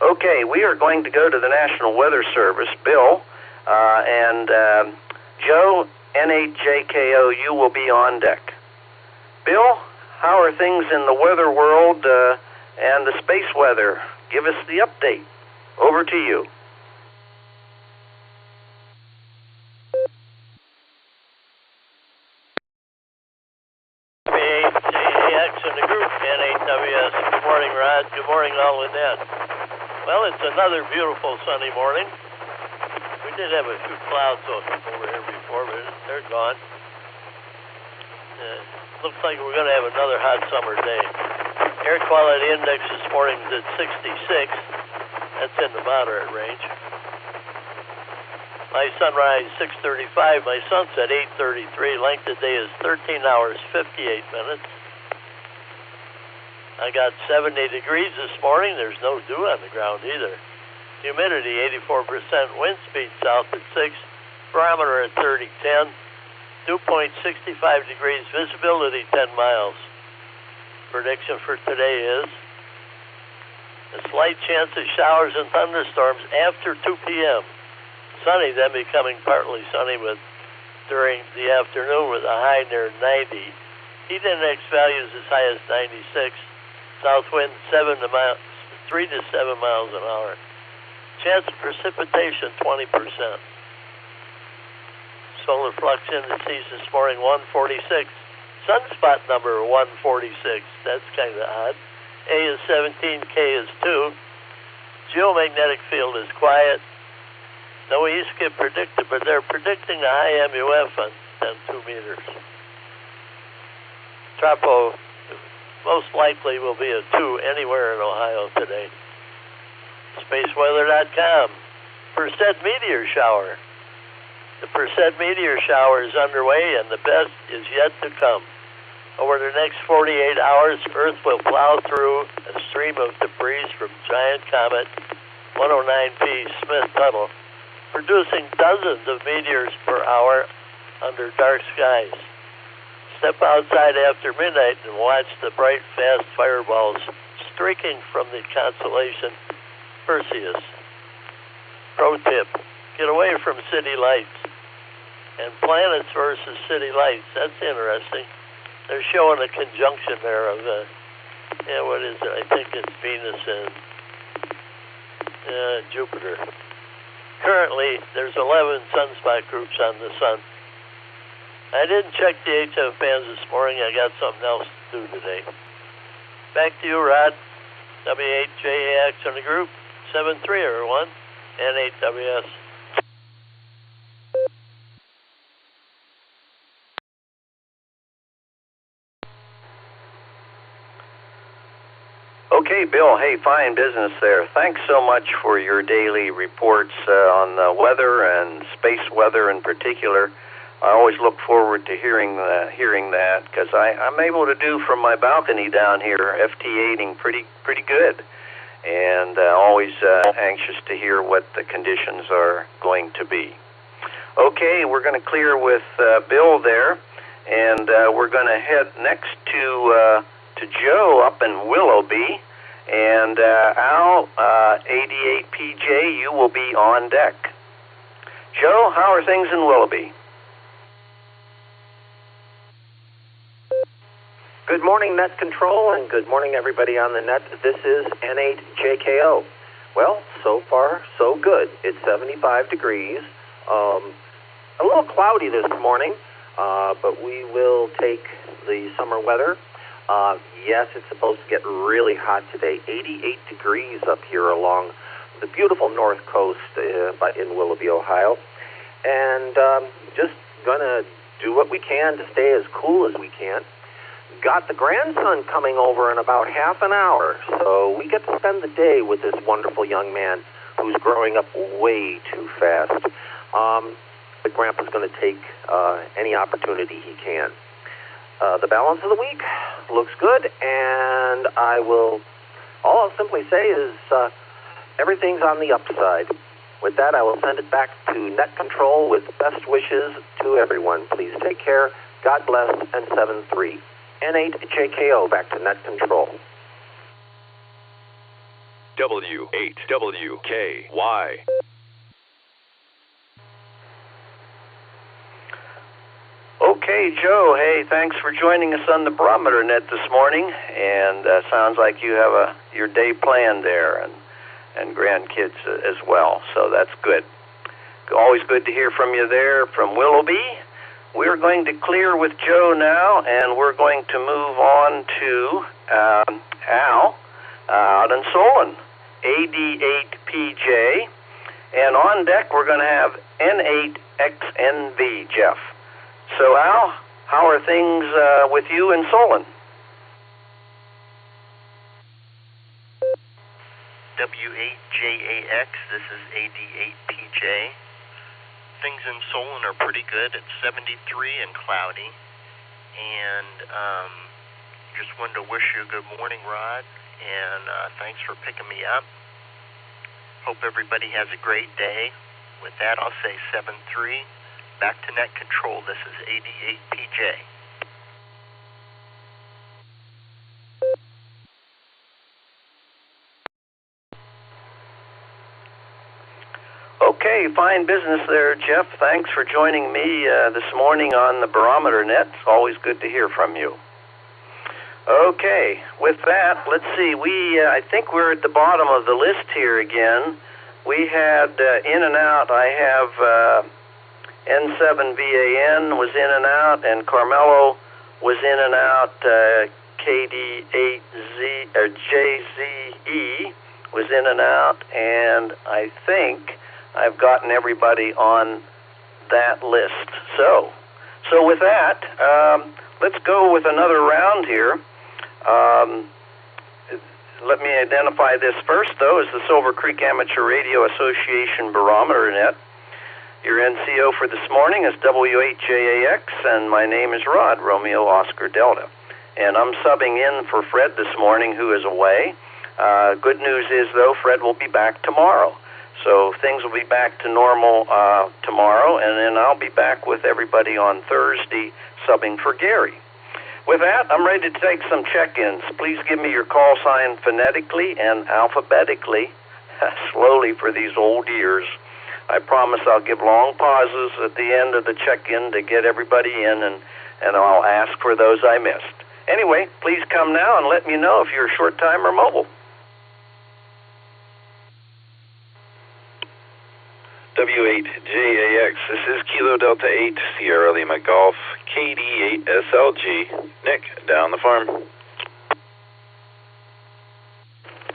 Okay, we are going to go to the National Weather Service. Bill and Joe, NHJKO, you will be on deck. Bill, how are things in the weather world and the space weather? Give us the update. Over to you. KHAX in the group, Rod. Good morning, all Lynette. Well, it's another beautiful sunny morning. We did have a few clouds over here before, but they're gone. Looks like we're going to have another hot summer day. Air quality index this morning is at 66. That's in the moderate range. My sunrise 6:35. My sunset 8:33. Length of day is 13 hours 58 minutes. I got 70 degrees this morning. There's no dew on the ground either. Humidity 84%. Wind speed south at 6. Barometer at 3010. Dew point 65 degrees. Visibility 10 miles. Prediction for today is a slight chance of showers and thunderstorms after 2 p.m. Sunny, then becoming partly sunny during the afternoon with a high near 90. Heat index values as high as 96. South wind 3 to 7 miles an hour. Chance of precipitation 20%. Solar flux indices this morning 146. Sunspot number 146. That's kind of odd. A is 17, K is 2. Geomagnetic field is quiet. No east skip predicted, but they're predicting a high MUF on 2 meters. Tropo most likely will be a 2 anywhere in Ohio today. SpaceWeather.com. Percent meteor shower. The percent meteor shower is underway, and the best is yet to come. Over the next 48 hours, Earth will plow through a stream of debris from giant comet 109P Smith Tunnel, producing dozens of meteors per hour under dark skies. Step outside after midnight and watch the bright, fast fireballs streaking from the constellation Perseus. Pro tip, get away from city lights. And planets versus city lights, that's interesting. They're showing a conjunction there of, what is it? I think it's Venus and Jupiter. Currently, there's 11 sunspot groups on the sun. I didn't check the HF bands this morning. I got something else to do today. Back to you, Rod. W8JAX on the group. 73 everyone. N8WS. Okay, Bill. Hey, fine business there. Thanks so much for your daily reports on the weather and space weather in particular. I always look forward to hearing that because I'm able to do from my balcony down here FT8ing pretty good, and always anxious to hear what the conditions are going to be. Okay, we're going to clear with Bill there, and we're going to head next to Joe up in Willoughby, and Al, 88PJ, you will be on deck. Joe, how are things in Willoughby? Good morning, Net Control, and good morning, everybody on the net. This is N8JKO. Well, so far, so good. It's 75 degrees. A little cloudy this morning, but we will take the summer weather. Yes, it's supposed to get really hot today. 88 degrees up here along the beautiful north coast in Willoughby, Ohio. And just going to do what we can to stay as cool as we can. Got the grandson coming over in about half an hour, so we get to spend the day with this wonderful young man who's growing up way too fast. The grandpa's going to take any opportunity he can. The balance of the week looks good, and all I'll simply say is everything's on the upside. With that, I will send it back to Net Control with best wishes to everyone. Please take care. God bless, and 7-3. N8JKO, back to Net Control. W8WKY. Okay, Joe, hey, thanks for joining us on the Barometer Net this morning, and sounds like you have your day planned there, and grandkids as well, so that's good. Always good to hear from you there from Willoughby. We're going to clear with Joe now, and we're going to move on to Al out in Solon, AD8PJ. And on deck, we're going to have N8XNV, Jeff. So, Al, how are things with you in Solon? W8JAX, this is AD8PJ. Things in Solon are pretty good. It's 73 and cloudy. And just wanted to wish you a good morning, Rod, and thanks for picking me up. Hope everybody has a great day. With that, I'll say 7-3. Back to net control. This is AD8PJ. Okay, fine business there, Jeff. Thanks for joining me this morning on the Barometer Net. It's always good to hear from you. Okay, with that, let's see. I think we're at the bottom of the list here again. We had in and out. I have N7VAN was in and out, and Carmelo was in and out. KD8Z or JZE was in and out, and I think I've gotten everybody on that list. So with that, let's go with another round here. Let me identify this first, though, as the Silvercreek Amateur Radio Association Barometer Net. Your NCO for this morning is W8JAX, and my name is Rod, Romeo Oscar Delta. And I'm subbing in for Fred this morning, who is away. Good news is, though, Fred will be back tomorrow. So things will be back to normal tomorrow, and then I'll be back with everybody on Thursday subbing for Gary. With that, I'm ready to take some check-ins. Please give me your call sign phonetically and alphabetically, slowly for these old ears. I promise I'll give long pauses at the end of the check-in to get everybody in, and I'll ask for those I missed. Anyway, please come now and let me know if you're short-time or mobile. W8JAX, this is Kilo Delta 8, Sierra Lima Golf, KD8SLG, Nick, down the farm.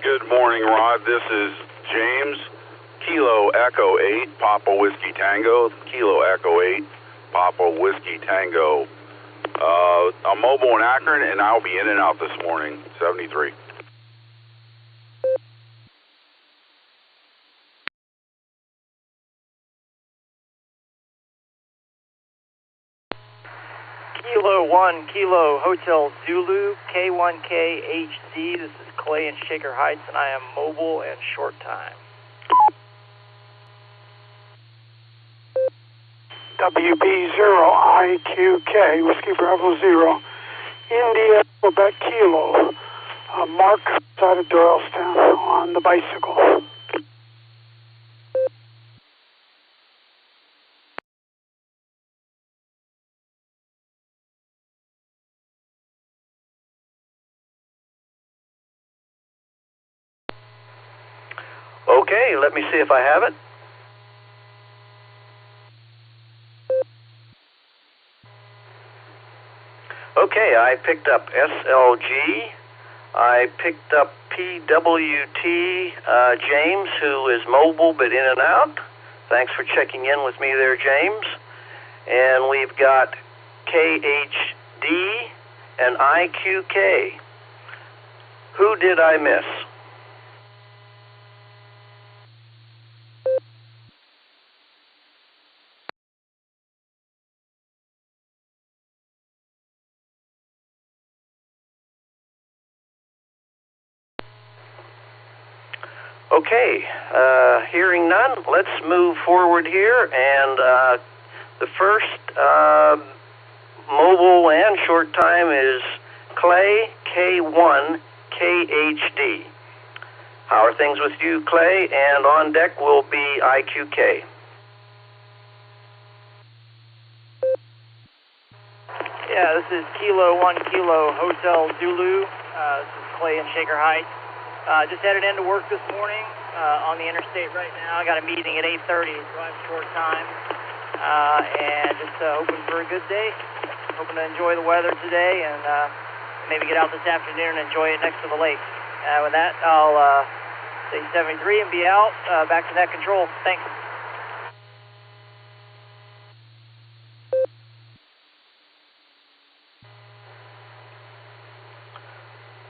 Good morning, Rod. This is James, Kilo Echo 8, Papa Whiskey Tango, Kilo Echo 8, Papa Whiskey Tango. I'm mobile in Akron, and I'll be in and out this morning, 73. Kilo 1, Kilo Hotel Zulu, K1KHD. This is Clay in Shaker Heights, and I am mobile and short time. WB0IQK, Whiskey Bravo 0, India, Quebec Kilo, Mark outside of Doylestown on the bicycle. Okay, let me see if I have it. Okay, I picked up SLG. I picked up PWT James, who is mobile but in and out. Thanks for checking in with me there, James. And we've got KHD and IQK. Who did I miss? Okay, hearing none, let's move forward here, and the first mobile and short time is Clay, K1KHD. How are things with you, Clay? And on deck will be IQK. Yeah, this is Kilo 1, Kilo Hotel Zulu. This is Clay in Shaker Heights. Just headed into work this morning on the interstate right now. I got a meeting at 8:30, so I have short time. And just hoping for a good day. Hoping to enjoy the weather today and maybe get out this afternoon and enjoy it next to the lake. With that, I'll say 73 and be out. Back to net control. Thanks.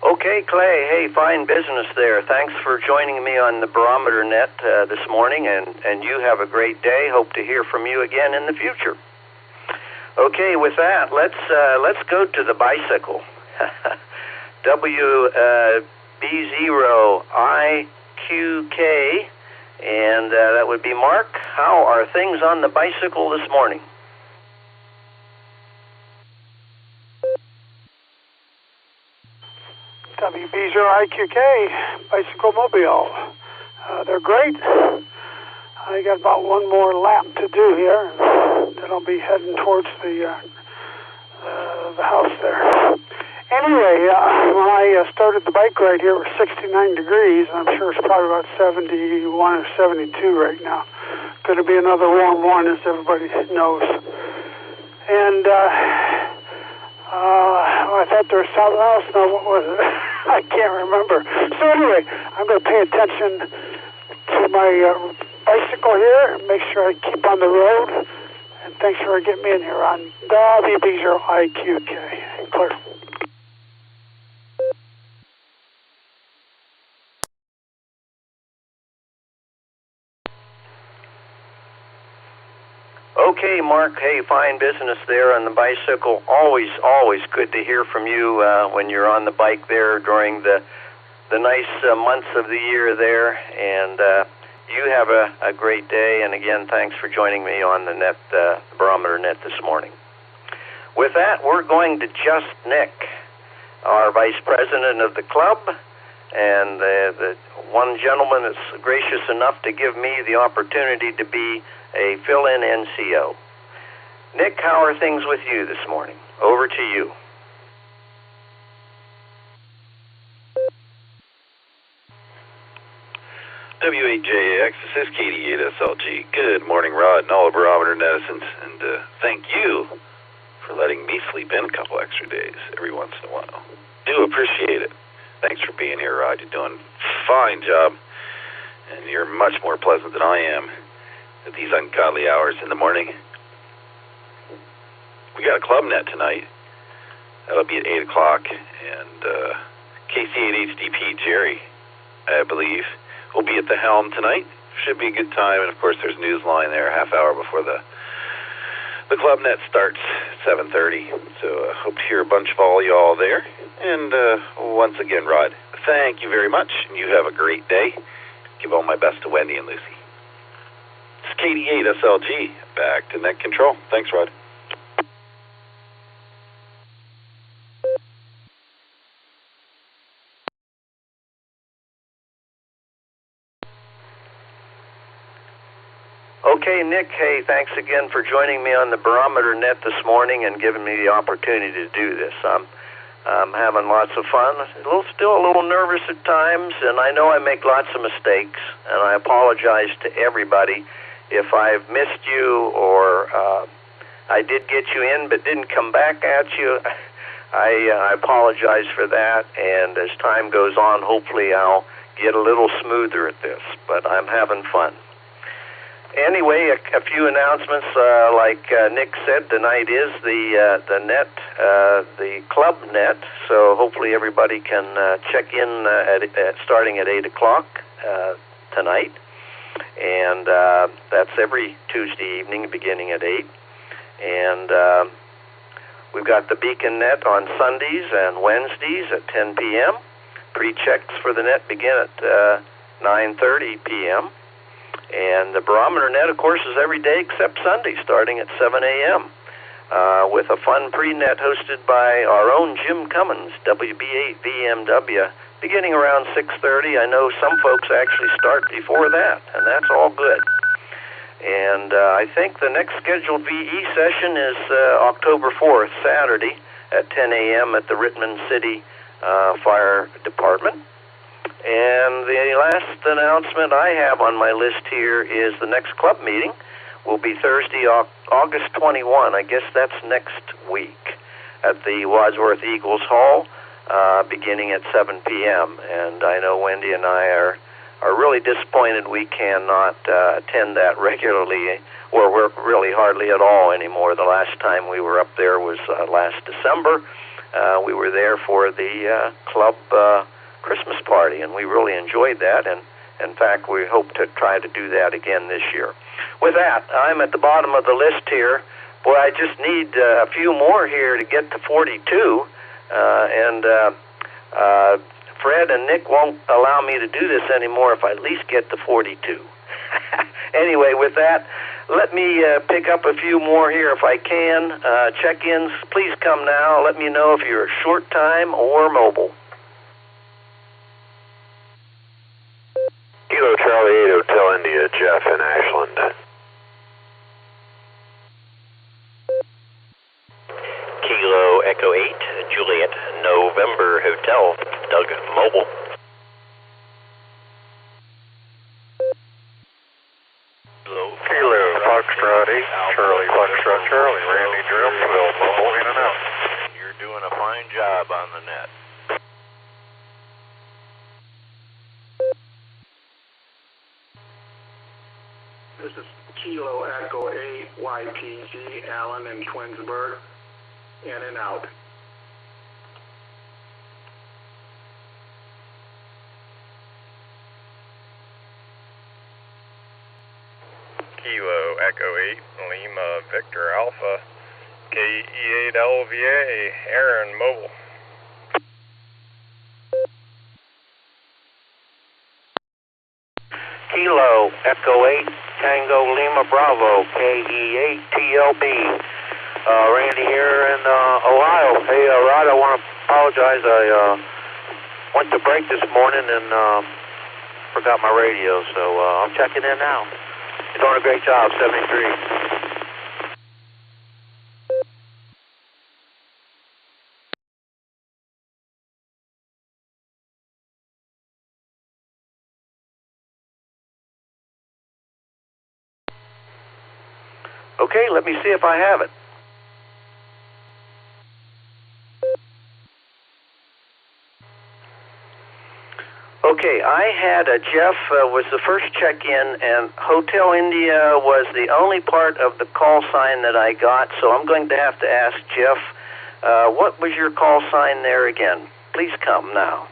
Okay, Clay. Hey, fine business there. Thanks for joining me on the Barometer Net this morning, and you have a great day. Hope to hear from you again in the future. Okay, with that, let's go to the bicycle. WB0IQK, and that would be Mark. How are things on the bicycle this morning? WB0IQK, Bicycle Mobile. They're great. I got about one more lap to do here. Then I'll be heading towards the house there. Anyway, when I started the bike ride here, it was 69 degrees. I'm sure it's probably about 71 or 72 right now. Going to be another warm one, as everybody knows. And I thought there was something else. No, what was it? I can't remember. So anyway, I'm going to pay attention to my bicycle here and make sure I keep on the road. And thanks for getting me in here on WB0IQK. Clear. Okay, Mark. Hey, fine business there on the bicycle. Always good to hear from you when you're on the bike there during the nice months of the year there. And you have a great day. And again, thanks for joining me on the net, Barometer Net this morning. With that, we're going to just Nick, our vice president of the club, and the one gentleman that's gracious enough to give me the opportunity to be a fill-in NCO. Nick, how are things with you this morning? Over to you. W8JAX, this is KD8SLG. Good morning, Rod and all of Barometer Netizens, and thank you for letting me sleep in a couple extra days every once in a while. Do appreciate it. Thanks for being here, Rod. You're doing a fine job, and you're much more pleasant than I am at these ungodly hours in the morning. We got a club net tonight. That'll be at 8 o'clock, and KC8HDP Jerry, I believe, will be at the helm tonight. Should be a good time, and of course there's Newsline there a half hour before the club net starts at 7:30. So hope to hear a bunch of all y'all there. And once again, Rod, thank you very much, and you have a great day. Give all my best to Wendy and Lucy. It's KD8SLG, back to net control. Thanks, Rod. Okay, Nick, hey, thanks again for joining me on the Barometer Net this morning and giving me the opportunity to do this. I'm having lots of fun, still a little nervous at times, and I know I make lots of mistakes, and I apologize to everybody if I've missed you or I did get you in but didn't come back at you. I apologize for that, and as time goes on, hopefully I'll get a little smoother at this, but I'm having fun. Anyway, a few announcements. Like Nick said, tonight is the net, the club net. So hopefully everybody can check in starting at 8 o'clock tonight, and that's every Tuesday evening, beginning at 8. And we've got the Beacon Net on Sundays and Wednesdays at 10 p.m. Pre-checks for the net begin at 9:30 p.m. And the Barometer Net, of course, is every day except Sunday, starting at 7 a.m., with a fun pre-net hosted by our own Jim Cummins, WB8VMW, beginning around 6:30. I know some folks actually start before that, and that's all good. And I think the next scheduled VE session is October 4th, Saturday, at 10 a.m. at the Richmond City Fire Department. And the last announcement I have on my list here is the next club meeting will be Thursday, August 21. I guess that's next week at the Wadsworth Eagles Hall. beginning at 7 p.m. And I know Wendy and I are really disappointed we cannot attend that regularly, or we're really hardly at all anymore. The last time we were up there was last December. We were there for the club Christmas party, and we really enjoyed that, and in fact we hope to try to do that again this year. With that, I'm at the bottom of the list here. Boy, I just need a few more here to get to 42, and Fred and Nick won't allow me to do this anymore if I at least get to 42. Anyway, with that, let me pick up a few more here if I can. Check-ins, please come now. Let me know if you're short time or mobile. Kilo Charlie 8 Hotel India, Jeff in Ashland. Kilo Echo 8, Juliet, November Hotel, Doug Mobile. Kilo Foxtrot 8, Charlie Foxtrot Charlie, Randy Drillsville, mobile in and out. You're doing a fine job on the net. This is Kilo Echo 8, YPG, Allen in Twinsburg, in and out. Kilo Echo 8, Lima Victor Alpha, KE8LVA, Aaron Mobile. Kilo Echo 8, Tango Lima Bravo, KE8TLB. Randy here in Ohio. Hey, Rod, I want to apologize. I went to break this morning and forgot my radio, so I'm checking in now. You're doing a great job, 73. Okay, let me see if I have it. Okay, I had Jeff was the first check-in, and Hotel India was the only part of the call sign that I got, so I'm going to have to ask Jeff, what was your call sign there again? Please come now.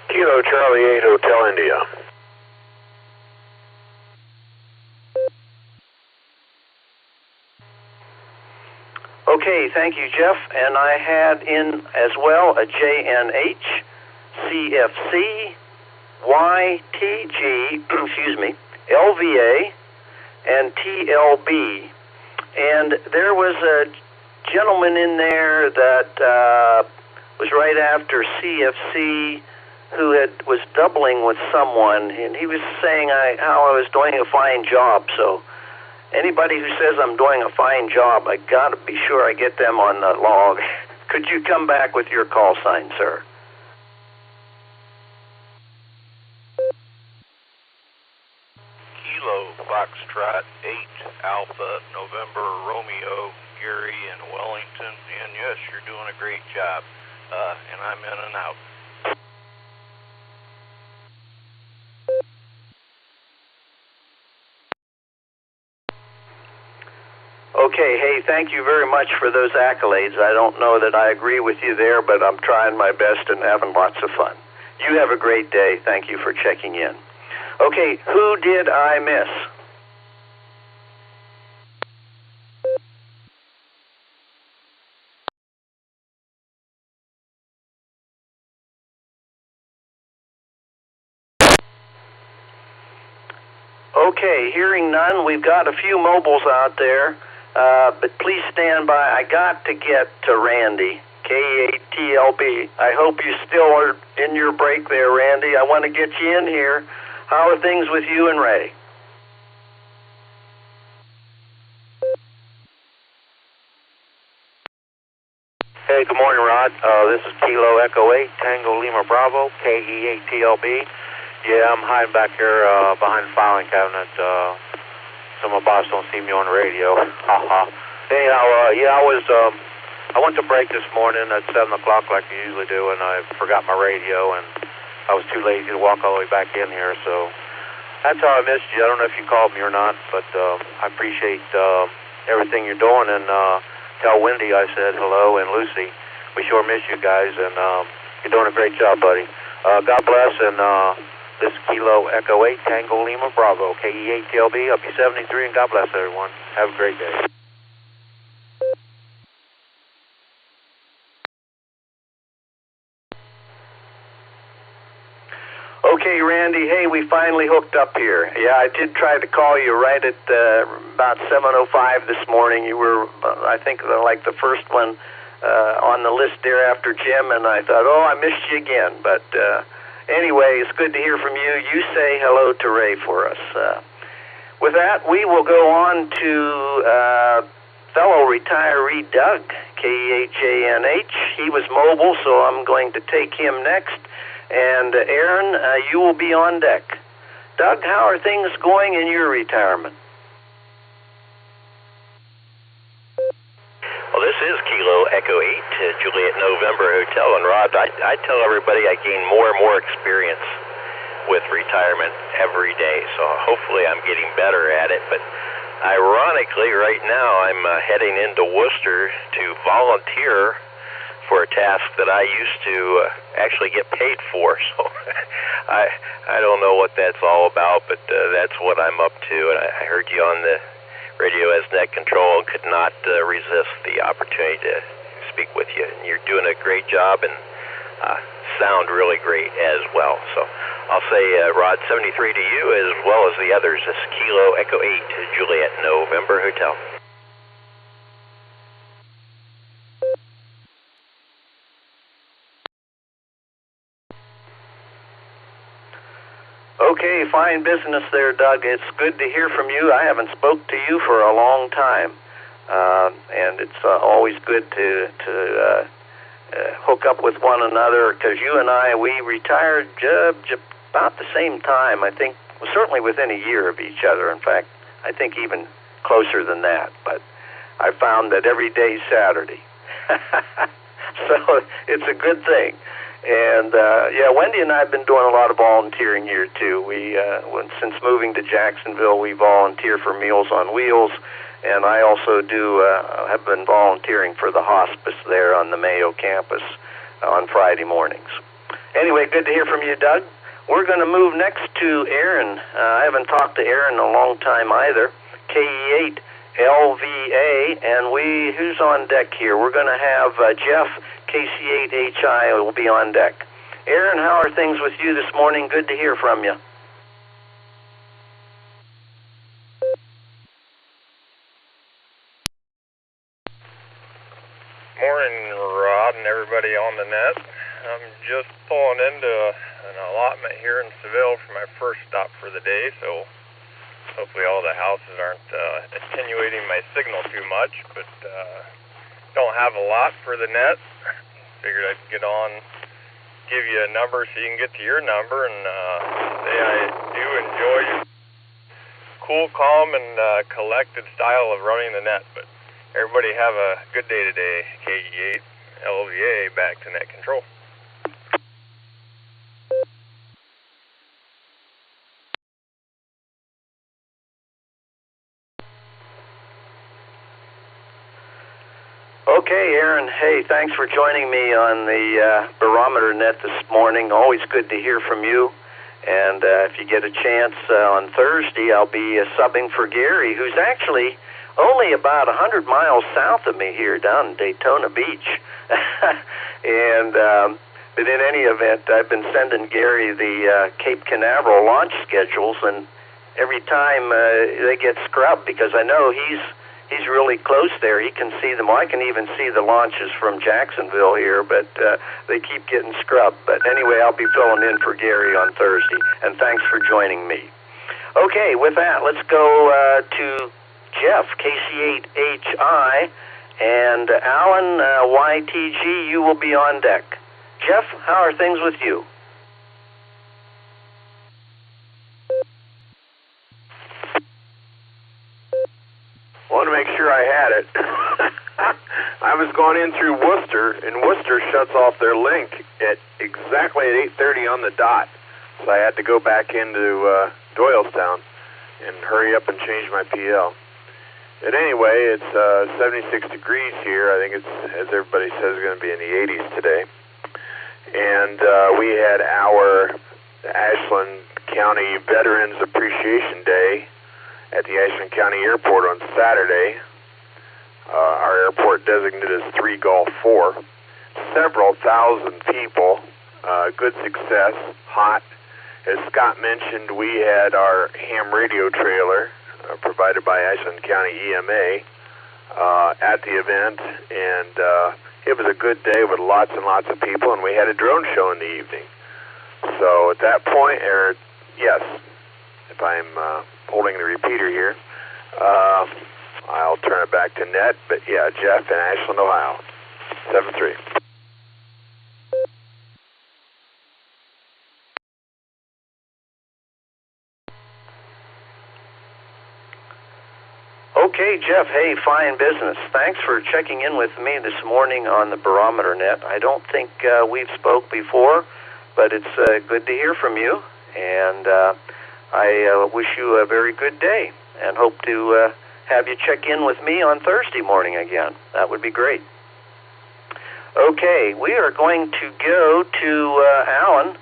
Kilo Charlie 8, Hotel India. Okay, thank you, Jeff. And I had in as well a JNH, CFC, YTG, excuse me, LVA, and TLB. And there was a gentleman in there that was right after CFC who was doubling with someone, and he was saying how I was doing a fine job. So anybody who says I'm doing a fine job, I got to be sure I get them on the log. Could you come back with your call sign, sir? Kilo Foxtrot 8 Alpha November Romeo, Gary in Wellington, and yes, you're doing a great job. And I'm in and out. Okay, hey, thank you very much for those accolades. I don't know that I agree with you there, but I'm trying my best and having lots of fun. You have a great day. Thank you for checking in. Okay, who did I miss? Okay, hearing none, we've got a few mobiles out there. But please stand by. I got to get to Randy, K8TLB. I hope you still are in your break there, Randy. I want to get you in here. How are things with you and Ray? Hey, good morning, Rod. This is Kilo Echo 8, Tango Lima Bravo, KE8TLB. Yeah, I'm hiding back here behind the filing cabinet. So my boss don't see me on the radio. Anyhow, yeah, I was I went to break this morning at 7 o'clock like I usually do, and I forgot my radio, and I was too lazy to walk all the way back in here, so that's how I missed you. I don't know if you called me or not, but I appreciate everything you're doing, and tell Wendy I said hello, and Lucy. We sure miss you guys, and you're doing a great job, buddy. God bless, and this is Kilo Echo 8, Tango Lima Bravo, KE8TLB, up to 73, and God bless everyone. Have a great day. Okay, Randy, hey, we finally hooked up here. Yeah, I did try to call you right at about 7:05 this morning. You were, I think, like the first one on the list there after Jim, and I thought, oh, I missed you again. But anyway, it's good to hear from you. You say hello to Ray for us. With that, we will go on to fellow retiree Doug, KEHANH. He was mobile, so I'm going to take him next. And Aaron, you will be on deck. Doug, how are things going in your retirement? Well, this is Kilo Echo 8, Juliet November Hotel. And Rod, I tell everybody I gain more and more experience with retirement every day. So hopefully I'm getting better at it. But ironically, right now I'm heading into Worcester to volunteer for a task that I used to actually get paid for. So I don't know what that's all about, but that's what I'm up to. And I heard you on the radio as net control and could not resist the opportunity to speak with you. And you're doing a great job and sound really great as well. So I'll say, Rod, 73 to you as well as the others. This is Kilo Echo 8, Juliet November Hotel. Okay, fine business there, Doug. It's good to hear from you. I haven't spoke to you for a long time, and it's always good to hook up with one another, because you and I, we retired about the same time, I think, certainly within a year of each other. In fact, I think even closer than that, but I found that every day's Saturday. So it's a good thing. And, yeah, Wendy and I have been doing a lot of volunteering here, too. Since moving to Jacksonville, we volunteer for Meals on Wheels, and I also have been volunteering for the hospice there on the Mayo campus on Friday mornings. Anyway, good to hear from you, Doug. We're going to move next to Aaron. I haven't talked to Aaron in a long time either. KE8 LVA, and who's on deck here? We're going to have Jeff, KC8HI, will be on deck. Aaron, how are things with you this morning? Good to hear from you. Morning, Rod, and everybody on the net. I'm just pulling into an allotment here in Seville for my first stop for the day, so hopefully all the houses aren't attenuating my signal too much, but don't have a lot for the net. Figured I'd get on, give you a number so you can get to your number, and say I do enjoy your cool, calm, and collected style of running the net. But everybody have a good day today. KE8 LVA, back to net control. Okay, Aaron. Hey, thanks for joining me on the Barometer Net this morning. Always good to hear from you. And if you get a chance on Thursday, I'll be subbing for Gary, who's actually only about 100 miles south of me here down in Daytona Beach. And but in any event, I've been sending Gary the Cape Canaveral launch schedules, and every time they get scrubbed, because I know he's really close there. He can see them. I can even see the launches from Jacksonville here, but they keep getting scrubbed. But anyway, I'll be filling in for Gary on Thursday, and thanks for joining me. Okay, with that, let's go to Jeff, KC8HI, and Alan, YTG, you will be on deck. Jeff, how are things with you? I want to make sure I had it. I was going in through Worcester, and Worcester shuts off their link at exactly at 8:30 on the dot. So I had to go back into Doylestown and hurry up and change my PL. But anyway, it's 76 degrees here. I think it's, as everybody says, going to be in the 80s today. And we had our Ashland County Veterans Appreciation Day at the Ashland County Airport on Saturday. Our airport designated as 3 Golf 4. Several thousand people, good success, hot. As Scott mentioned, we had our ham radio trailer provided by Ashland County EMA at the event, and it was a good day with lots and lots of people, and we had a drone show in the evening. So at that point, yes, if I'm holding the repeater here, I'll turn it back to Net, but yeah, Jeff in Ashland, Ohio, 7-3. Okay, Jeff, hey, fine business. Thanks for checking in with me this morning on the Barometer Net. I don't think we've spoke before, but it's good to hear from you, and I wish you a very good day and hope to have you check in with me on Thursday morning again. That would be great. Okay, we are going to go to Alan,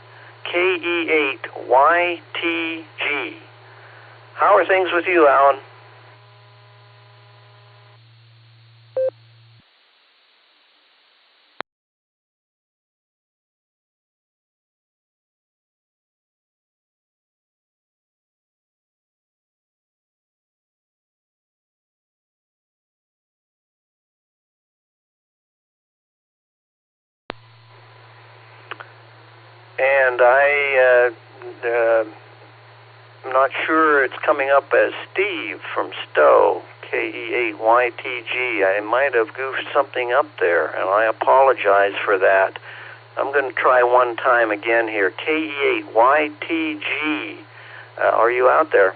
KE8YTG. How are things with you, Alan? And I'm not sure it's coming up as Steve from Stowe, KE8YTG. I might have goofed something up there, and I apologize for that. I'm going to try one time again here. KE8YTG. Are you out there?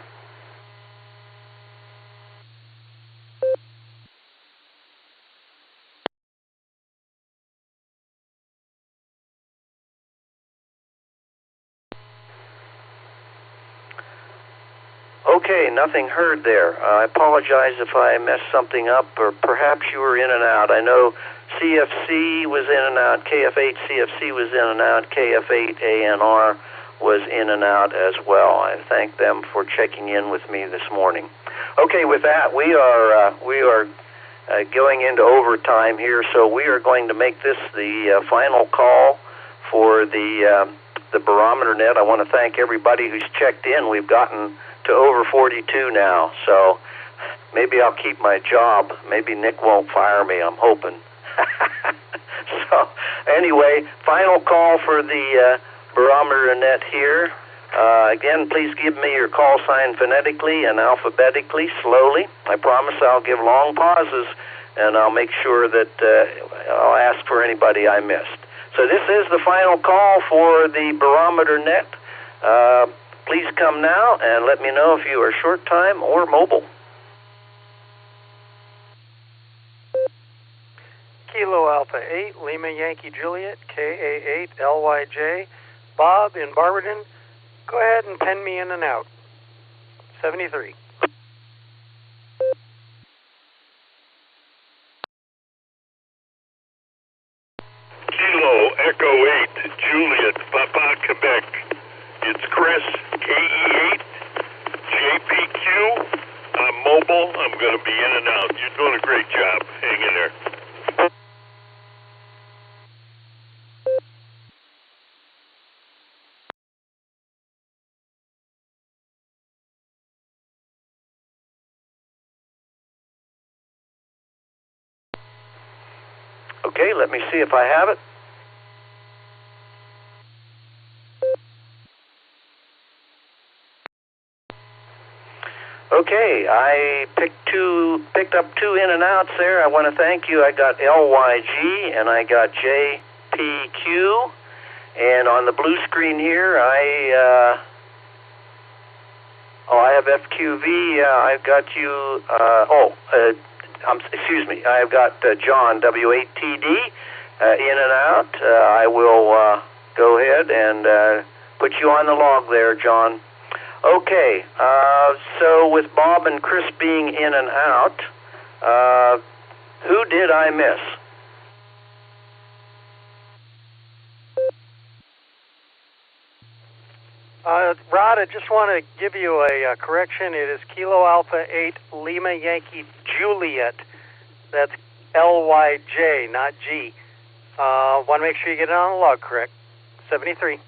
Okay, nothing heard there. I apologize if I messed something up, or perhaps you were in and out. I know CFC was in and out, KF8 CFC was in and out, KF8 ANR was in and out as well. I thank them for checking in with me this morning. Okay, with that, we are going into overtime here, so we are going to make this the final call for the Barometer Net. I want to thank everybody who's checked in. We've gotten to over 42 now, so maybe I'll keep my job. Maybe Nick won't fire me, I'm hoping. So anyway, final call for the Barometer Net here. Again, please give me your call sign phonetically and alphabetically, slowly. I promise I'll give long pauses, and I'll make sure that I'll ask for anybody I missed. So this is the final call for the Barometer Net. Please come now and let me know if you are short time or mobile. Kilo Alpha 8, Lima Yankee Juliet, KA8 LYJ, Bob in Barberton. Go ahead and pen me in and out. 73. Kilo Echo 8, Juliet, Papa, Quebec. It's Chris, KE8, JPQ. I'm mobile. I'm going to be in and out. You're doing a great job. Hang in there. Okay, let me see if I have it. Okay, I picked up two in and outs there. I want to thank you. I got LYG and I got JPQ, and on the blue screen here, I have FQV. I've got you. excuse me, I've got John, W8TD, in and out. I will go ahead and put you on the log there, John. Okay, so with Bob and Chris being in and out, who did I miss? Rod, I just want to give you a correction. It is Kilo Alpha 8 Lima Yankee Juliet. That's LYJ, not G. Want to make sure you get it on the log correct. 73.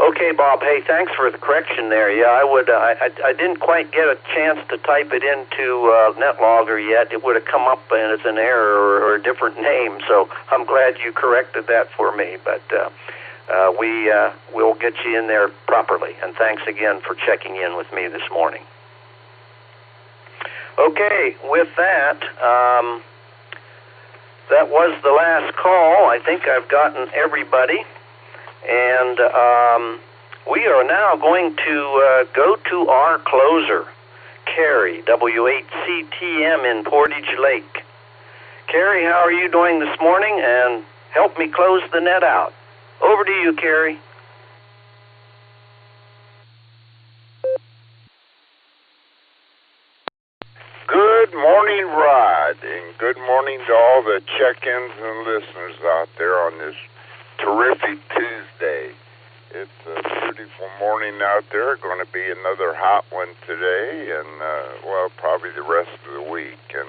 Okay, Bob. Hey, thanks for the correction there. Yeah, I would. I didn't quite get a chance to type it into NetLogger yet. It would have come up as an error or a different name. So I'm glad you corrected that for me. But we'll get you in there properly. And thanks again for checking in with me this morning. Okay, with that, that was the last call. I think I've gotten everybody. And we are now going to go to our closer, Carrie, W8CTM in Portage Lake. Carrie, how are you doing this morning? And help me close the net out. Over to you, Carrie. Good morning, Rod, and good morning to all the check-ins and listeners out there on this terrific Tuesday. It's a beautiful morning out there. Going to be another hot one today, and probably the rest of the week. And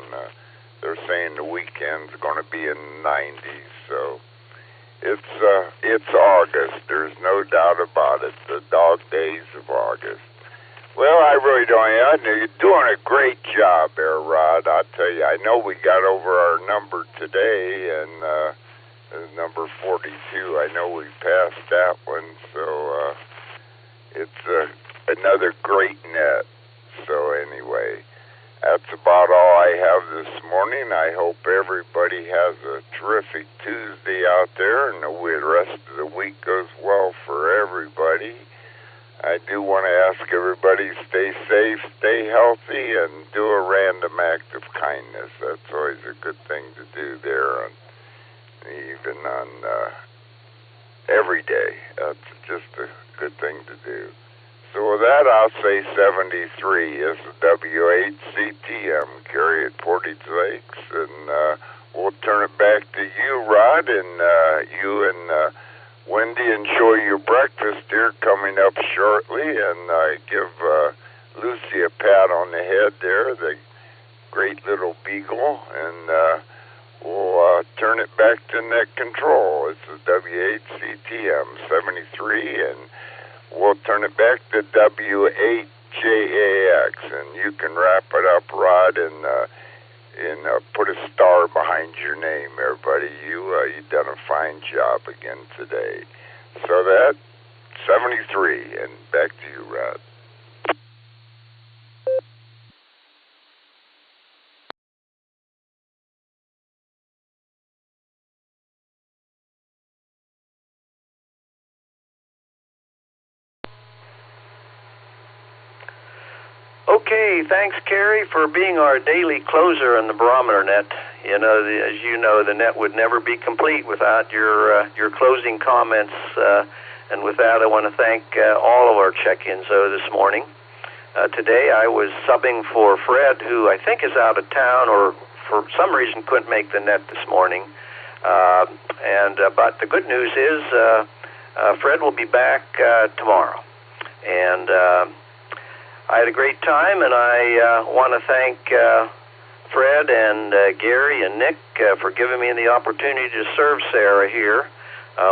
they're saying the weekend's going to be in the 90s. So it's August. There's no doubt about it. The dog days of August. Well, I really don't. You're doing a great job there, Rod. I'll tell you. I know we got over our number today, and number 42. I know we passed that one, so it's another great net. So anyway, that's about all I have this morning. I hope everybody has a terrific Tuesday out there, and the rest of the week goes well for everybody. I do want to ask everybody to stay safe, stay healthy, and do a random act of kindness. That's always a good thing to do there. Even on every day. That's just a good thing to do. So with that, I'll say 73 is the W8CTM, Carrie at Portage Lakes, and we'll turn it back to you, Rod, and you and Wendy enjoy your breakfast here coming up shortly, and give Lucy a pat on the head there, the great little beagle, and we'll turn it back to net control. It's a W8CTM 73, and we'll turn it back to W8JAX, and you can wrap it up, Rod, and put a star behind your name, everybody. You've done a fine job again today. So that's 73, and back to you, Rod. Okay, thanks, Carrie, for being our daily closer in the Barometer Net. You know, as you know, the net would never be complete without your closing comments. And with that, I want to thank all of our check-ins this morning. Today, I was subbing for Fred, who I think is out of town or for some reason couldn't make the net this morning. But the good news is Fred will be back tomorrow. And I had a great time, and I want to thank Fred and Gary and Nick for giving me the opportunity to serve Sarah here.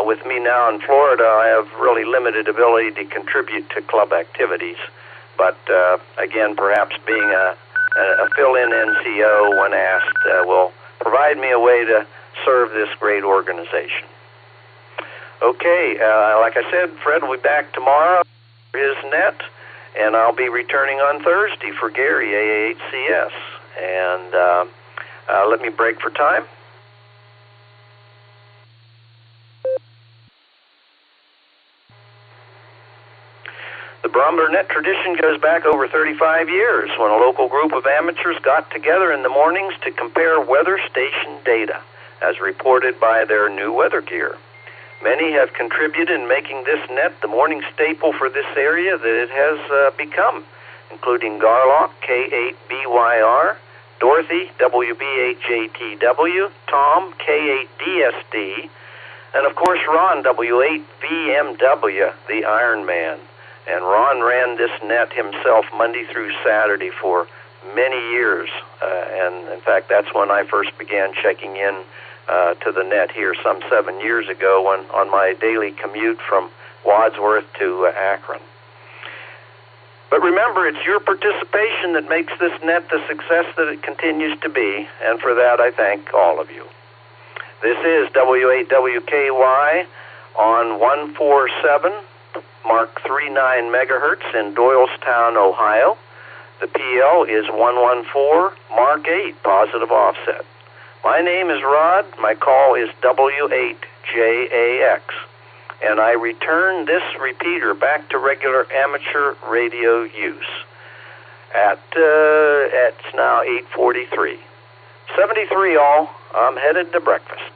With me now in Florida, I have really limited ability to contribute to club activities. But again, perhaps being a fill-in NCO when asked will provide me a way to serve this great organization. Okay, like I said, Fred will be back tomorrow for his net. And I'll be returning on Thursday for Gary, AAHCS. And let me break for time. The Barometer Net tradition goes back over 35 years when a local group of amateurs got together in the mornings to compare weather station data as reported by their new weather gear. Many have contributed in making this net the morning staple for this area that it has become, including Garlock, K8BYR, Dorothy, WB8JTW, Tom, K8DSD, and of course Ron, W8VMW, the Iron Man. And Ron ran this net himself Monday through Saturday for many years. And in fact, that's when I first began checking in to the net here some 7 years ago on my daily commute from Wadsworth to Akron. But remember, it's your participation that makes this net the success that it continues to be, and for that I thank all of you. This is W8WKY on 147, Mark 39 megahertz in Doylestown, Ohio. The PL is 114, Mark 8, positive offset. My name is Rod. My call is W8JAX. And I return this repeater back to regular amateur radio use it's now 8:43. 73 all. I'm headed to breakfast.